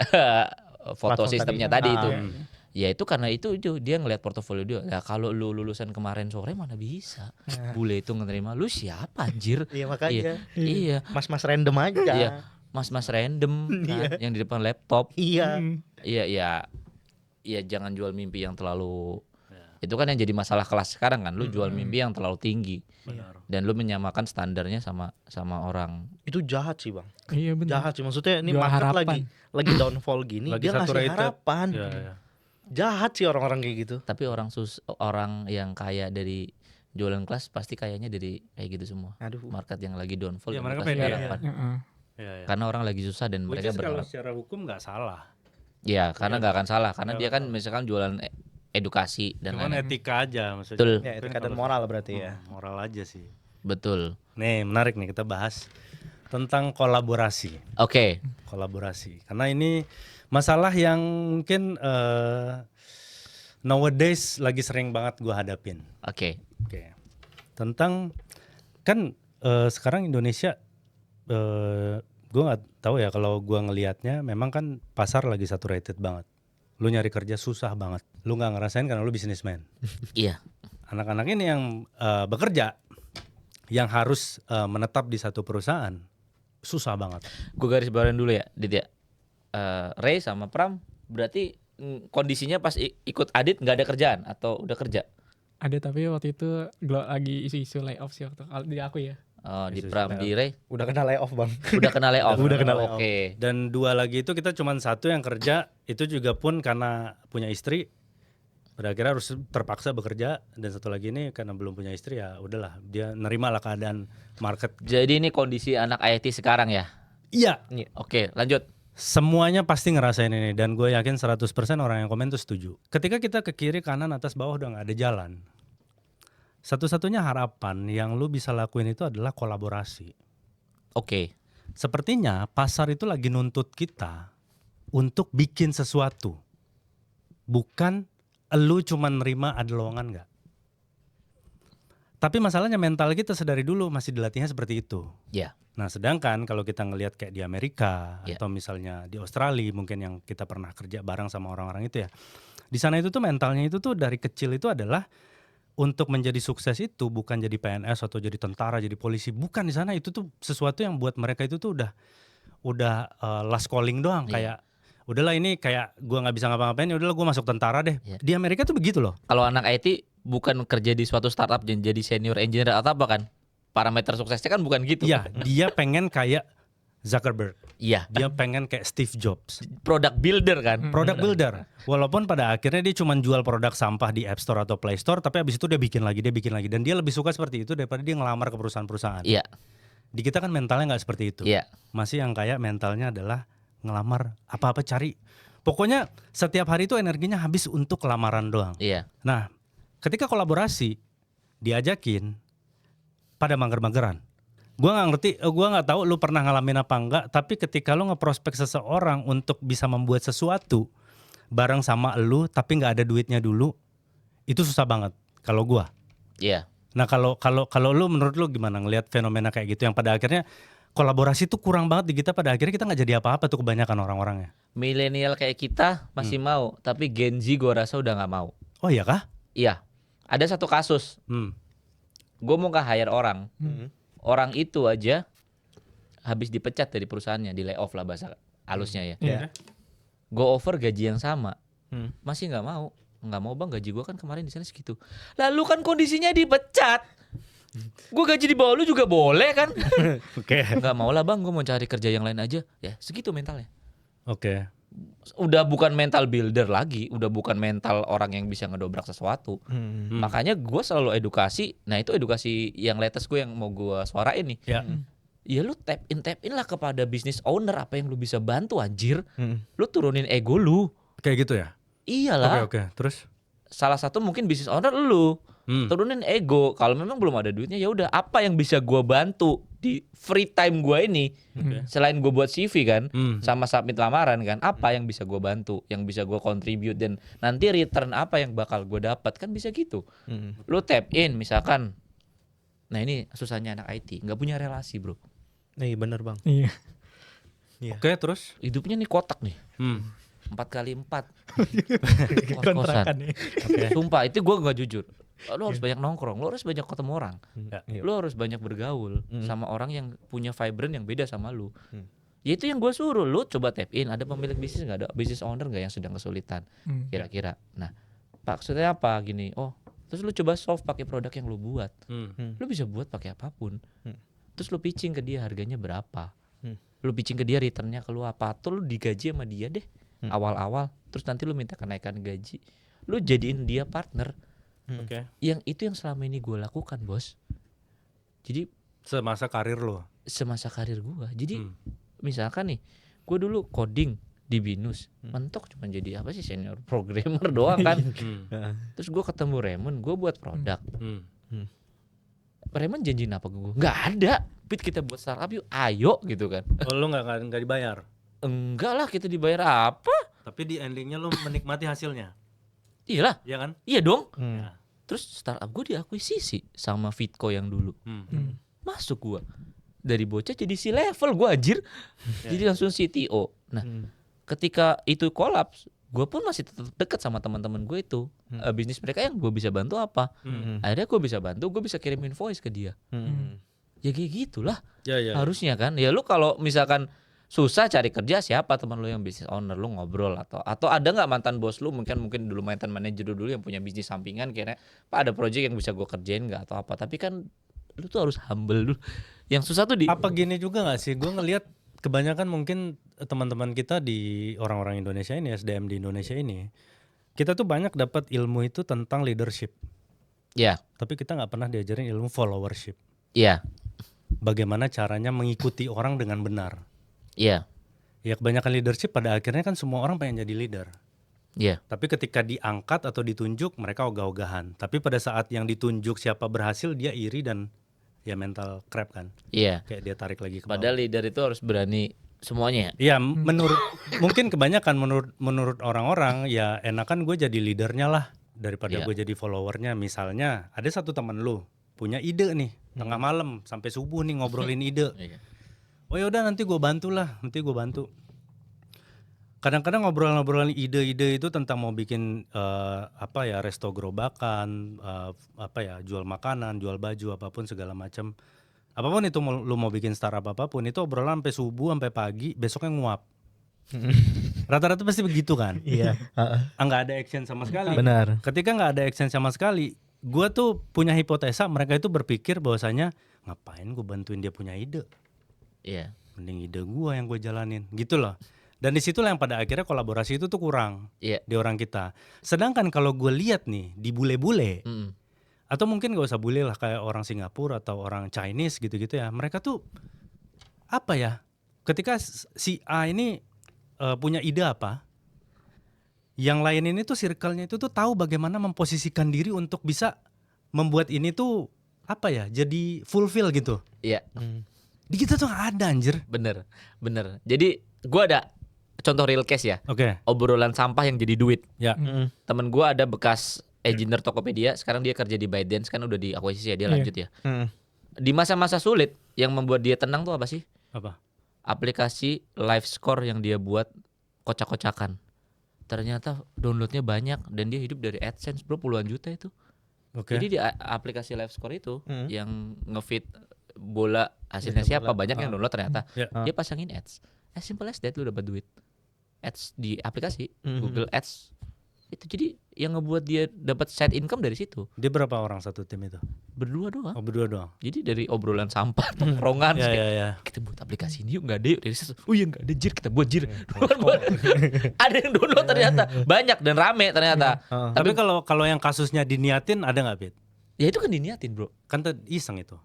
S1: foto
S4: Platform
S1: sistemnya
S4: tadi.
S1: tadi itu.
S3: Iya.
S1: Ya itu karena itu dia ngelihat portofolio dia. Ya kalau lu lulusan kemarin sore mana bisa. Bule itu ngenerima lu siapa anjir?
S4: Iya makanya.
S1: Iya.
S4: Mas-mas random aja.
S1: Iya. Mas-mas random kan, yang di depan laptop.
S4: Iya.
S1: Iya jangan jual mimpi yang terlalu. Itu kan yang jadi masalah kelas sekarang kan. Lu jual mimpi yang terlalu tinggi. Dan lu menyamakan standarnya sama orang.
S4: Itu jahat sih Bang.
S3: Iya benar.
S4: Jahat sih, maksudnya ini
S3: Jual
S4: market
S3: harapan.
S4: lagi downfall gini,
S2: Lagi
S4: dia ngasih
S2: saturated.
S4: harapan.
S2: Ya.
S4: Jahat sih orang-orang kayak gitu.
S1: Tapi orang yang kaya dari jualan kelas pasti kayaknya dari kayak gitu semua.
S4: Aduh.
S1: Market yang lagi downfall.
S2: Ya,
S1: dan
S2: mereka
S1: dikasih
S2: pede.
S1: harapan.
S3: Heeh.
S2: Ya.
S1: Karena orang lagi susah dan
S2: Which
S1: mereka
S2: is kalau
S1: berharap.
S2: secara hukum nggak salah.
S1: Ya karena nggak akan salah. Karena dia kan misalkan jualan edukasi dan
S2: Cuman
S1: lain-lain.
S2: etika aja maksudnya.
S1: Betul.
S4: Ya, etika
S2: Kalau
S4: dan moral berarti ya.
S2: Moral aja sih.
S1: Betul.
S2: Nih menarik nih kita bahas tentang kolaborasi.
S1: Oke.
S2: Kolaborasi. Karena ini masalah yang mungkin nowadays lagi sering banget gua hadapin.
S1: Oke.
S2: Oke. Tentang kan sekarang Indonesia gue nggak tahu ya, kalau gue ngelihatnya memang kan pasar lagi saturated banget. Lu nyari kerja susah banget. Lu nggak ngerasain karena lu businessman.
S1: Iya.
S2: Anak-anak ini yang bekerja, yang harus menetap di satu perusahaan, susah banget.
S1: Gue garis bawain dulu ya, Dit ya. Ray sama Pram berarti kondisinya pas ikut Adit nggak ada kerjaan atau udah kerja?
S3: Ada, tapi waktu itu lagi isu-isu layoff sih waktu di aku ya.
S1: Oh, di
S2: Yesus,
S1: Pram, di Ray
S4: Udah kena layoff bang.
S1: udah kena layoff.
S4: Udah kena layoff.
S1: Oke.
S2: Dan 2 lagi itu kita cuman 1 yang kerja, itu juga pun karena punya istri. Pada akhirnya harus terpaksa bekerja, dan 1 lagi ini karena belum punya istri, ya udahlah, dia nerima lah keadaan market.
S1: Jadi ini kondisi anak IT sekarang ya?
S2: Iya,
S1: Oke, lanjut.
S2: semuanya pasti ngerasain ini, dan gue yakin 100% orang yang komen tuh setuju. Ketika kita ke kiri, kanan, atas, bawah udah gak ada jalan, satu-satunya harapan yang lu bisa lakuin itu adalah kolaborasi.
S1: Oke.
S2: Sepertinya pasar itu lagi nuntut kita untuk bikin sesuatu, bukan lu cuma nerima ada lowongan gak. Tapi masalahnya mental kita sedari dulu masih dilatihnya seperti itu.
S1: Ya.
S2: Nah sedangkan kalau kita ngelihat kayak di Amerika
S1: Ya.
S2: atau misalnya di Australia, mungkin yang kita pernah kerja bareng sama orang-orang itu ya, di sana itu tuh mentalnya itu tuh dari kecil itu adalah untuk menjadi sukses itu bukan jadi PNS atau jadi tentara, jadi polisi, bukan. Di sana itu tuh sesuatu yang buat mereka itu tuh udah last calling doang.
S1: Iya.
S2: Kayak udahlah ini kayak gua nggak bisa ngapa-ngapain, ya udahlah gua masuk tentara deh.
S1: Iya.
S2: Di Amerika tuh begitu loh.
S1: Kalau anak IT bukan kerja di suatu startup dan jadi senior engineer atau apa kan? Parameter suksesnya kan bukan gitu.
S2: Iya, dia pengen kayak Zuckerberg,
S1: Iya.
S2: dia pengen kayak Steve Jobs,
S1: Product builder kan?
S2: product builder. Walaupun pada akhirnya dia cuma jual produk sampah di App Store atau Play Store, tapi abis itu dia bikin lagi, dan dia lebih suka seperti itu daripada dia ngelamar ke perusahaan-perusahaan.
S1: Iya.
S2: Di kita kan mentalnya nggak seperti itu.
S1: Iya.
S2: Masih yang kayak mentalnya adalah ngelamar apa-apa cari. Pokoknya setiap hari itu energinya habis untuk lamaran doang.
S1: Iya.
S2: Nah, ketika kolaborasi diajakin pada mager-mageran. Gua nggak ngerti, gua nggak tahu lu pernah ngalamin apa enggak, tapi ketika lu ngeprospek seseorang untuk bisa membuat sesuatu bareng sama lu tapi nggak ada duitnya dulu, itu susah banget kalau gua.
S1: Iya.
S2: Nah, kalau lu, menurut lu gimana ngelihat fenomena kayak gitu yang pada akhirnya kolaborasi tuh kurang banget di kita, pada akhirnya kita nggak jadi apa-apa tuh kebanyakan orang-orangnya.
S1: Milenial kayak kita masih mau, tapi Gen Z gue rasa udah nggak mau.
S2: Oh iya kah?
S1: Iya. Ada satu kasus. Gue mau hire orang. Orang itu aja habis dipecat dari perusahaannya, di layoff lah bahasa halusnya ya.
S3: Iya.
S1: Go over gaji yang sama, masih nggak mau. Nggak mau bang, gaji gue kan kemarin di sana segitu. Lalu kan kondisinya dipecat. Gue gaji di bawah lu juga boleh kan?
S2: Oke.
S1: Nggak mau lah bang, gue mau cari kerja yang lain aja. Ya segitu mentalnya.
S2: Oke.
S1: Udah bukan mental builder lagi, udah bukan mental orang yang bisa ngedobrak sesuatu. Makanya gue selalu edukasi. Nah itu edukasi yang latest gue yang mau gue suarain nih.
S2: Ya.
S1: Ya lu tap in lah kepada business owner, apa yang lu bisa bantu anjir. Lu turunin ego lu.
S2: Kayak gitu ya?
S1: Iyalah.
S2: Oke. Terus?
S1: Salah satu mungkin business owner lu. Turunin ego. Kalau memang belum ada duitnya, ya udah apa yang bisa gua bantu di free time gua ini. Selain gua buat CV kan, sama submit lamaran kan, apa yang bisa gua bantu, yang bisa gua contribute, dan nanti return apa yang bakal gua dapat, kan bisa gitu. Lu tap in misalkan. Nah ini susahnya anak IT, nggak punya relasi bro.
S4: Nih bener bang.
S3: Iya.
S2: Oke, terus?
S1: Hidupnya nih kotak nih. 4x4
S3: Kontrakan nih.
S1: Sumpah itu gue gak jujur. Lu harus banyak nongkrong, lu harus banyak ketemu orang,
S4: Iya.
S1: lu harus banyak bergaul sama orang yang punya vibrant yang beda sama lu. Ya itu yang gue suruh, lu coba tap in. Ada pemilik bisnis gak, ada business owner gak yang sedang kesulitan kira-kira. Nah maksudnya apa gini, oh terus lu coba solve pakai produk yang lu buat. Lu bisa buat pakai apapun. Terus lu pitching ke dia harganya berapa, lu pitching ke dia returnnya ke lu apa, atau lu digaji sama dia deh awal-awal, terus nanti lu minta kenaikan gaji, lu jadiin dia partner.
S2: Oke.
S1: Yang itu yang selama ini gue lakukan bos. Jadi
S2: Semasa karir lo.
S1: semasa karir gue, jadi misalkan nih gue dulu coding di Binus, mentok cuma jadi apa sih, senior programmer doang kan. Terus gue ketemu Raymond, gue buat produk. Raymond janjiin apa ke gue? Nggak ada. Pit kita buat startup yuk, ayo gitu kan.
S2: Oh, lo nggak dibayar?
S1: Enggak lah, kita dibayar apa?
S2: Tapi di endingnya lo menikmati hasilnya.
S1: Iyalah,
S2: Iya kan?
S1: iya dong.
S2: Ya.
S1: Terus startup gue diakuisisi sama Fitco yang dulu. Masuk gue. dari bocah jadi si level gue anjir. Jadi langsung CTO. Nah, ketika itu kolaps, gue pun masih tetap dekat sama teman-teman gue itu. Bisnis mereka yang gue bisa bantu apa? Akhirnya gue bisa bantu, gue bisa kirim invoice ke dia. Ya kayak gitulah. Harusnya kan. Ya lu kalau misalkan susah cari kerja, siapa teman lu yang bisnis owner, lu ngobrol atau ada nggak mantan bos lu mungkin dulu mantan manajer dulu yang punya bisnis sampingan kira Pak ada project yang bisa gue kerjain nggak atau apa. Tapi kan lu tuh harus humble dulu. Yang susah tuh di
S2: Apa gini juga nggak sih? Gue ngelihat kebanyakan mungkin teman-teman kita di orang-orang Indonesia ini, SDM di Indonesia ini, kita tuh banyak dapat ilmu itu tentang leadership.
S1: ya
S2: Tapi kita nggak pernah diajarin ilmu followership.
S1: ya
S2: Bagaimana caranya mengikuti orang dengan benar.
S1: ya
S2: Ya kebanyakan leadership pada akhirnya kan semua orang pengen jadi leader.
S1: ya
S2: Tapi ketika diangkat atau ditunjuk mereka ogah-ogahan. Tapi pada saat yang ditunjuk siapa berhasil dia iri dan ya mental crap kan.
S1: iya.
S2: Kayak dia tarik lagi ke bawah.
S1: Padahal leader itu harus berani semuanya.
S2: Iya, menurut mungkin kebanyakan menurut orang-orang ya enakan gue jadi leadernya lah daripada
S1: Iya.
S2: gue jadi followernya. Misalnya ada satu teman lu punya ide nih tengah malam sampai subuh nih ngobrolin ide.
S1: Iya.
S2: Oh yaudah nanti gue bantu lah, nanti gue bantu. Kadang-kadang ngobrol-ngobrolin ide-ide itu tentang mau bikin apa ya resto gerobakan, apa ya jual makanan, jual baju apapun segala macam. Apapun itu lu mau bikin startup apapun itu obrolan sampai subuh sampai pagi, besoknya nguap. Rata-rata pasti begitu kan?
S4: Iya.
S2: Nggak ada action sama sekali.
S4: Benar.
S2: Ketika nggak ada action sama sekali, gue tuh punya hipotesa mereka itu berpikir bahwasanya ngapain gue bantuin dia punya ide,
S1: Iya.
S2: mending ide gue yang gue jalanin, gitu loh. Dan disitulah yang pada akhirnya kolaborasi itu tuh kurang
S1: Iya.
S2: di orang kita. Sedangkan kalau gue lihat nih di bule-bule,
S1: Mm-mm.
S2: atau mungkin gak usah bule lah kayak orang Singapura atau orang Chinese gitu-gitu ya, mereka tuh apa ya? Ketika si A ini punya ide apa, yang lain ini tuh circle-nya itu tuh tahu bagaimana memposisikan diri untuk bisa membuat ini tuh apa ya? Jadi fulfill gitu.
S1: Iya.
S2: Di kita tuh gak ada anjir.
S1: Bener. Jadi gua ada contoh real case ya.
S2: Oke.
S1: Obrolan sampah yang jadi duit.
S2: Ya.
S1: Temen gua ada bekas engineer Tokopedia, sekarang dia kerja di ByteDance kan udah diakuisisi ya, dia
S3: Iya.
S1: lanjut ya. Di masa-masa sulit yang membuat dia tenang tuh apa sih?
S2: Apa?
S1: Aplikasi live score yang dia buat kocak-kocakan. Ternyata downloadnya banyak dan dia hidup dari AdSense bro, puluhan juta itu.
S2: Oke.
S1: Jadi di aplikasi live score itu yang ngefeed bola hasilnya siapa banyak yang download ternyata.
S2: Ya.
S1: Dia pasangin ads. As simple as that lu dapat duit. Ads di aplikasi Google Ads. Itu jadi yang ngebuat dia dapat side income dari situ.
S2: Dia berapa orang satu tim itu?
S1: Berdua doang.
S2: Oh berdua doang.
S1: Jadi dari obrolan sampah tongkrongan
S2: Ya
S1: kayak,
S2: ya ya.
S1: kita buat aplikasi ini yuk, nggak ada yuk dari situ. Oh iya nggak ada jir, kita buat jir. Ada yang download ternyata banyak dan rame ternyata.
S2: Tapi kalau yang kasusnya diniatin ada nggak Pit?
S1: Ya itu kan diniatin bro.
S2: Kan iseng itu.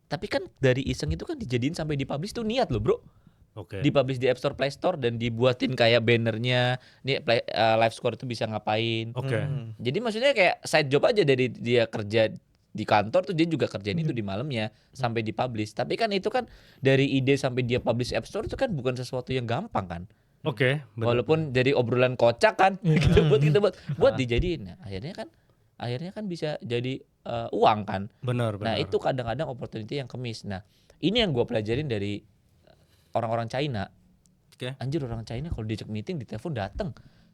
S1: Tapi kan dari iseng itu kan dijadiin sampai dipublish tuh niat loh bro.
S2: Oke.
S1: Dipublish di App Store, Play Store dan dibuatin kayak bannernya. Nih live score itu bisa ngapain.
S2: Oke.
S1: Jadi maksudnya kayak side job aja dari dia kerja di kantor tuh dia juga kerjain itu di malamnya sampai dipublish. Tapi kan itu kan dari ide sampai dia publish App Store itu kan bukan sesuatu yang gampang kan.
S2: Oke. benar.
S1: Walaupun jadi obrolan kocak kan gitu buat dijadiin. Nah, akhirnya kan bisa jadi uang kan.
S2: Benar.
S1: Nah, itu kadang-kadang opportunity yang kemis. Nah, ini yang gue pelajarin dari orang-orang China.
S2: Oke.
S1: Anjir orang China kalau diajak meeting di telepon datang.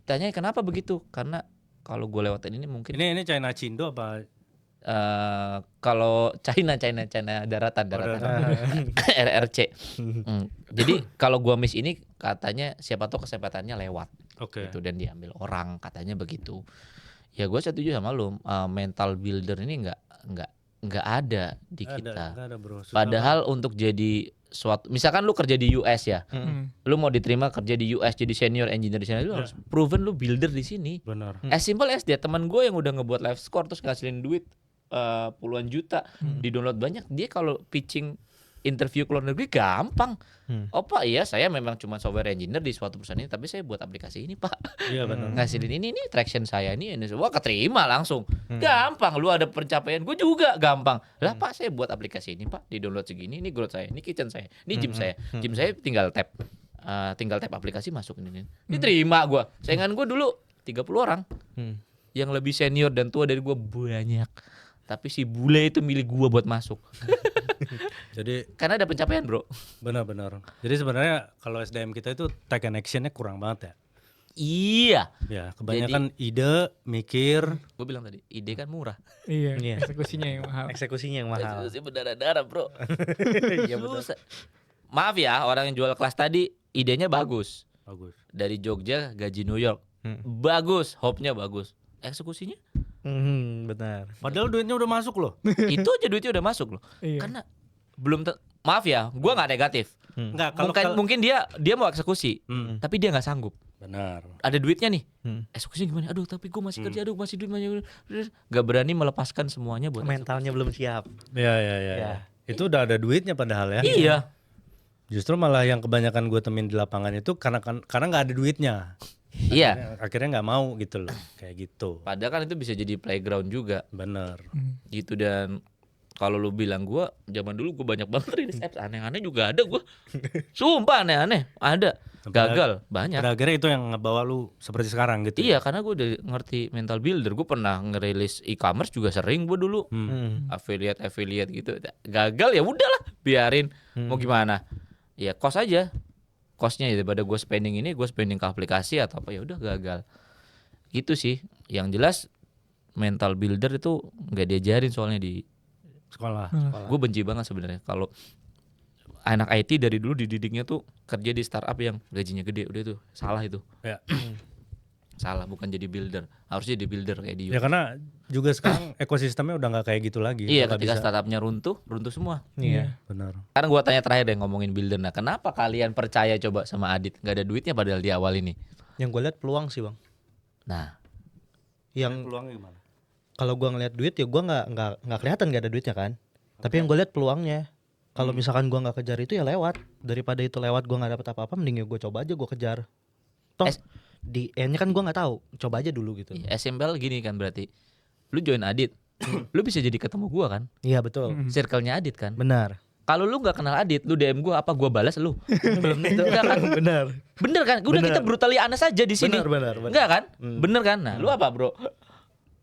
S1: Tanya kenapa begitu? Karena kalau gue lewatin ini mungkin
S2: Ini China Cindo apa?
S1: kalau China daratan RRC. Jadi kalau gua miss ini katanya siapa tahu kesempatannya lewat
S2: Oke.
S1: gitu dan diambil orang katanya begitu. Ya gua setuju sama lu, mental builder ini nggak ada di kita.
S2: Nggak ada bro. Susah
S1: Padahal untuk jadi suatu, misalkan lu kerja di US ya, lu mau diterima kerja di US jadi senior engineer di sana, lu harus proven lu builder di sini.
S2: banget. Benar.
S1: As simple as dia, teman gue yang udah ngebuat live score terus ngasilin duit puluhan juta, di download banyak, dia kalau pitching interview ke luar negeri gampang. Oh pak, iya saya memang cuma software engineer di suatu perusahaan ini, tapi saya buat aplikasi ini pak.
S2: Iya benar.
S1: Ngasilin ini traction saya ini semua keterima langsung. Gampang, lu ada pencapaian, gue juga gampang. Lah pak, saya buat aplikasi ini pak, di download segini, ini growth saya, ini kitchen saya, ini gym saya. Gym saya tinggal tap aplikasi masuk ini. Diterima gue. Saingan gue dulu 30 orang. Yang lebih senior dan tua dari gue banyak. Tapi si bule itu milih gue buat masuk.
S2: Jadi
S1: Karena ada pencapaian, Bro.
S2: benar-benar. Jadi sebenarnya kalau SDM kita itu take and actionnya kurang banget ya.
S1: Iya.
S2: Ya, kebanyakan ide, mikir.
S1: Gue bilang tadi, ide kan murah.
S3: Iya,
S4: Iya.
S3: eksekusinya yang mahal.
S4: Eksekusinya yang mahal.
S1: Eksekusi berdarah-darah, Bro.
S4: Iya betul.
S1: Susah. Maaf ya, orang yang jual kelas tadi idenya bagus.
S2: Bagus.
S1: Dari Jogja gaji New York.
S4: Hmm.
S1: Bagus, hope-nya bagus. Eksekusinya
S4: Benar.
S2: Padahal duitnya udah masuk loh.
S1: itu aja duitnya udah masuk loh.
S3: Iya.
S1: Karena belum maaf ya, gua nggak negatif.
S2: Enggak,
S1: Mungkin dia mau eksekusi,
S2: Hmm,
S1: tapi dia nggak sanggup.
S2: benar.
S1: Ada duitnya nih.
S4: Hmm.
S1: Eksekusi gimana? Aduh, tapi gue masih kerja, aduh masih duit banyak. Gak berani melepaskan semuanya buat
S4: Mentalnya belum siap.
S2: Ya.
S4: Ya.
S2: Itu udah ada duitnya padahal ya.
S1: eksekusi. Iya.
S2: Justru malah yang kebanyakan gue temuin di lapangan itu karena nggak ada duitnya.
S1: Iya.
S2: Akhirnya nggak mau gitu loh, kayak gitu.
S1: Padahal kan itu bisa jadi playground juga
S2: Bener.
S1: gitu. Dan kalau lu bilang gue zaman dulu gue banyak banget rilis apps aneh-aneh juga ada gue. Sumpah aneh-aneh ada. Gagal banyak.
S2: Pada akhirnya itu yang ngebawa lu seperti sekarang gitu.
S1: Iya, karena gue udah ngerti mental builder. Gue pernah ngerilis e-commerce juga sering gue dulu. Affiliate gitu. Gagal ya udahlah, biarin. Mau gimana? Ya cost aja. Costnya ya daripada gue spending ini, gue spending ke aplikasi atau apa, ya udah gagal. Gitu sih. Yang jelas mental builder itu nggak diajarin soalnya di
S2: Sekolah.
S1: gue benci banget sebenarnya kalau anak IT dari dulu dididiknya tuh kerja di startup yang gajinya gede. Udah itu salah itu.
S2: Ya.
S1: Salah, bukan jadi builder. Harusnya jadi builder kayak di
S2: Ya karena juga sekarang ekosistemnya udah nggak kayak gitu lagi.
S1: Iya,
S2: Nggak
S1: ketika
S2: bisa.
S1: startupnya runtuh semua.
S4: Iya.
S2: Benar.
S1: Sekarang gua tanya terakhir deh ngomongin builder. Nah, kenapa kalian percaya coba sama Adit? Gak ada duitnya padahal di awal ini.
S4: Yang gue lihat peluang sih bang.
S1: Nah,
S4: Yang
S2: Peluangnya gimana?
S4: kalau gue ngeliat duit ya gue nggak kelihatan gak ada duitnya kan. Tapi yang gue lihat peluangnya. Kalau misalkan gue nggak kejar itu ya lewat. Daripada itu lewat gue nggak dapet apa-apa, mending ya gue coba aja gue kejar. Toh di endnya kan gue nggak tahu. Coba aja dulu gitu.
S1: SMBL gini kan berarti. Lu join Adit, lu bisa jadi ketemu gua kan?
S4: Iya betul.
S1: Circle-nya Adit kan?
S4: Benar.
S1: Kalau lu nggak kenal Adit, lu DM gua apa gua balas lu?
S4: Belum tentu. Benar.
S1: Bener kan? Udah
S4: Bener.
S1: kita brutally honest aja di sini.
S4: Benar.
S1: Enggak kan? Bener kan? Nah, lu apa, Bro?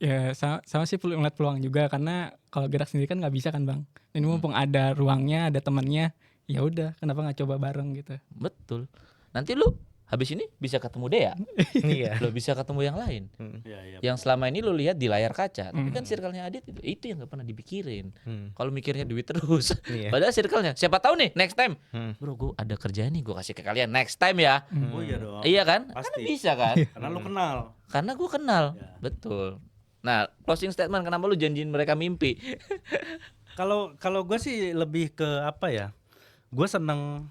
S3: Ya sama sih ngeliat peluang juga, karena kalau gerak sendiri kan nggak bisa kan bang. Ini mumpung ada ruangnya, ada temannya, ya udah kenapa nggak coba bareng gitu.
S1: Betul. Nanti lu habis ini bisa ketemu Dea,
S4: Iya.
S1: lu bisa ketemu yang lain.
S2: Iya.
S1: Yang selama ini lu lihat di layar kaca, tapi kan circle-nya Adit itu yang gak pernah dipikirin. Kalau mikirnya duit terus.
S4: Iya.
S1: Padahal circle-nya siapa tahu nih next time.
S4: Hmm.
S1: Bro, gue ada kerjaan nih, gue kasih ke kalian next time ya.
S2: Oh iya dong.
S1: Iya kan?
S2: Pasti.
S1: Karena bisa kan?
S2: Karena lu kenal.
S1: Karena gue kenal.
S2: Ya.
S1: Betul. Nah, closing statement kenapa lu janjiin mereka mimpi?
S2: Kalau gue sih lebih ke apa ya? Gue seneng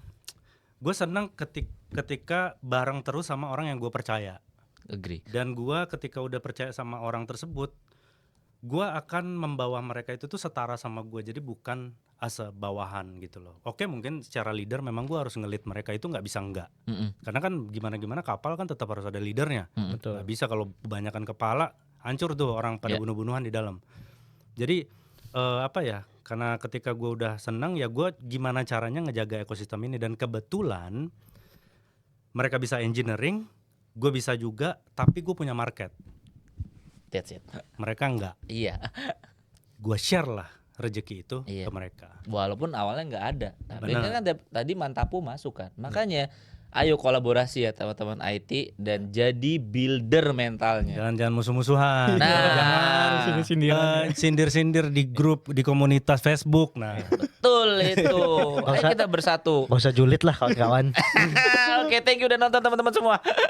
S2: ketika bareng terus sama orang yang gue percaya.
S1: Agree.
S2: Dan gue ketika udah percaya sama orang tersebut, gue akan membawa mereka itu tuh setara sama gue. Jadi bukan asa bawahan gitu loh. Oke, mungkin secara leader memang gue harus nge-lead mereka, itu nggak bisa enggak. Karena kan gimana kapal kan tetap harus ada leadernya.
S4: Betul.
S2: Nggak bisa kalau kebanyakan kepala, hancur tuh orang pada
S1: Ya.
S2: bunuh-bunuhan di dalam. Jadi apa ya? Karena ketika gue udah senang ya gue gimana caranya ngejaga ekosistem ini, dan kebetulan mereka bisa engineering, gue bisa juga, tapi gue punya market.
S1: That's it.
S2: Mereka enggak.
S1: Iya.
S2: Gue share lah rezeki itu
S1: Iya.
S2: ke mereka.
S1: Walaupun awalnya nggak ada. Tapi
S2: Benar.
S1: kan tadi Mantapu masuk kan. Makanya ayo kolaborasi ya teman-teman IT dan jadi builder mentalnya.
S2: Jangan musuh-musuhan.
S1: Nah,
S3: Sindir-sindiran.
S2: Sindir-sindir di grup, di komunitas Facebook. Nah,
S1: betul itu. Ayo kita bersatu.
S4: Gak usah julid lah kawan-kawan.
S1: Oke, thank you udah nonton teman-teman semua.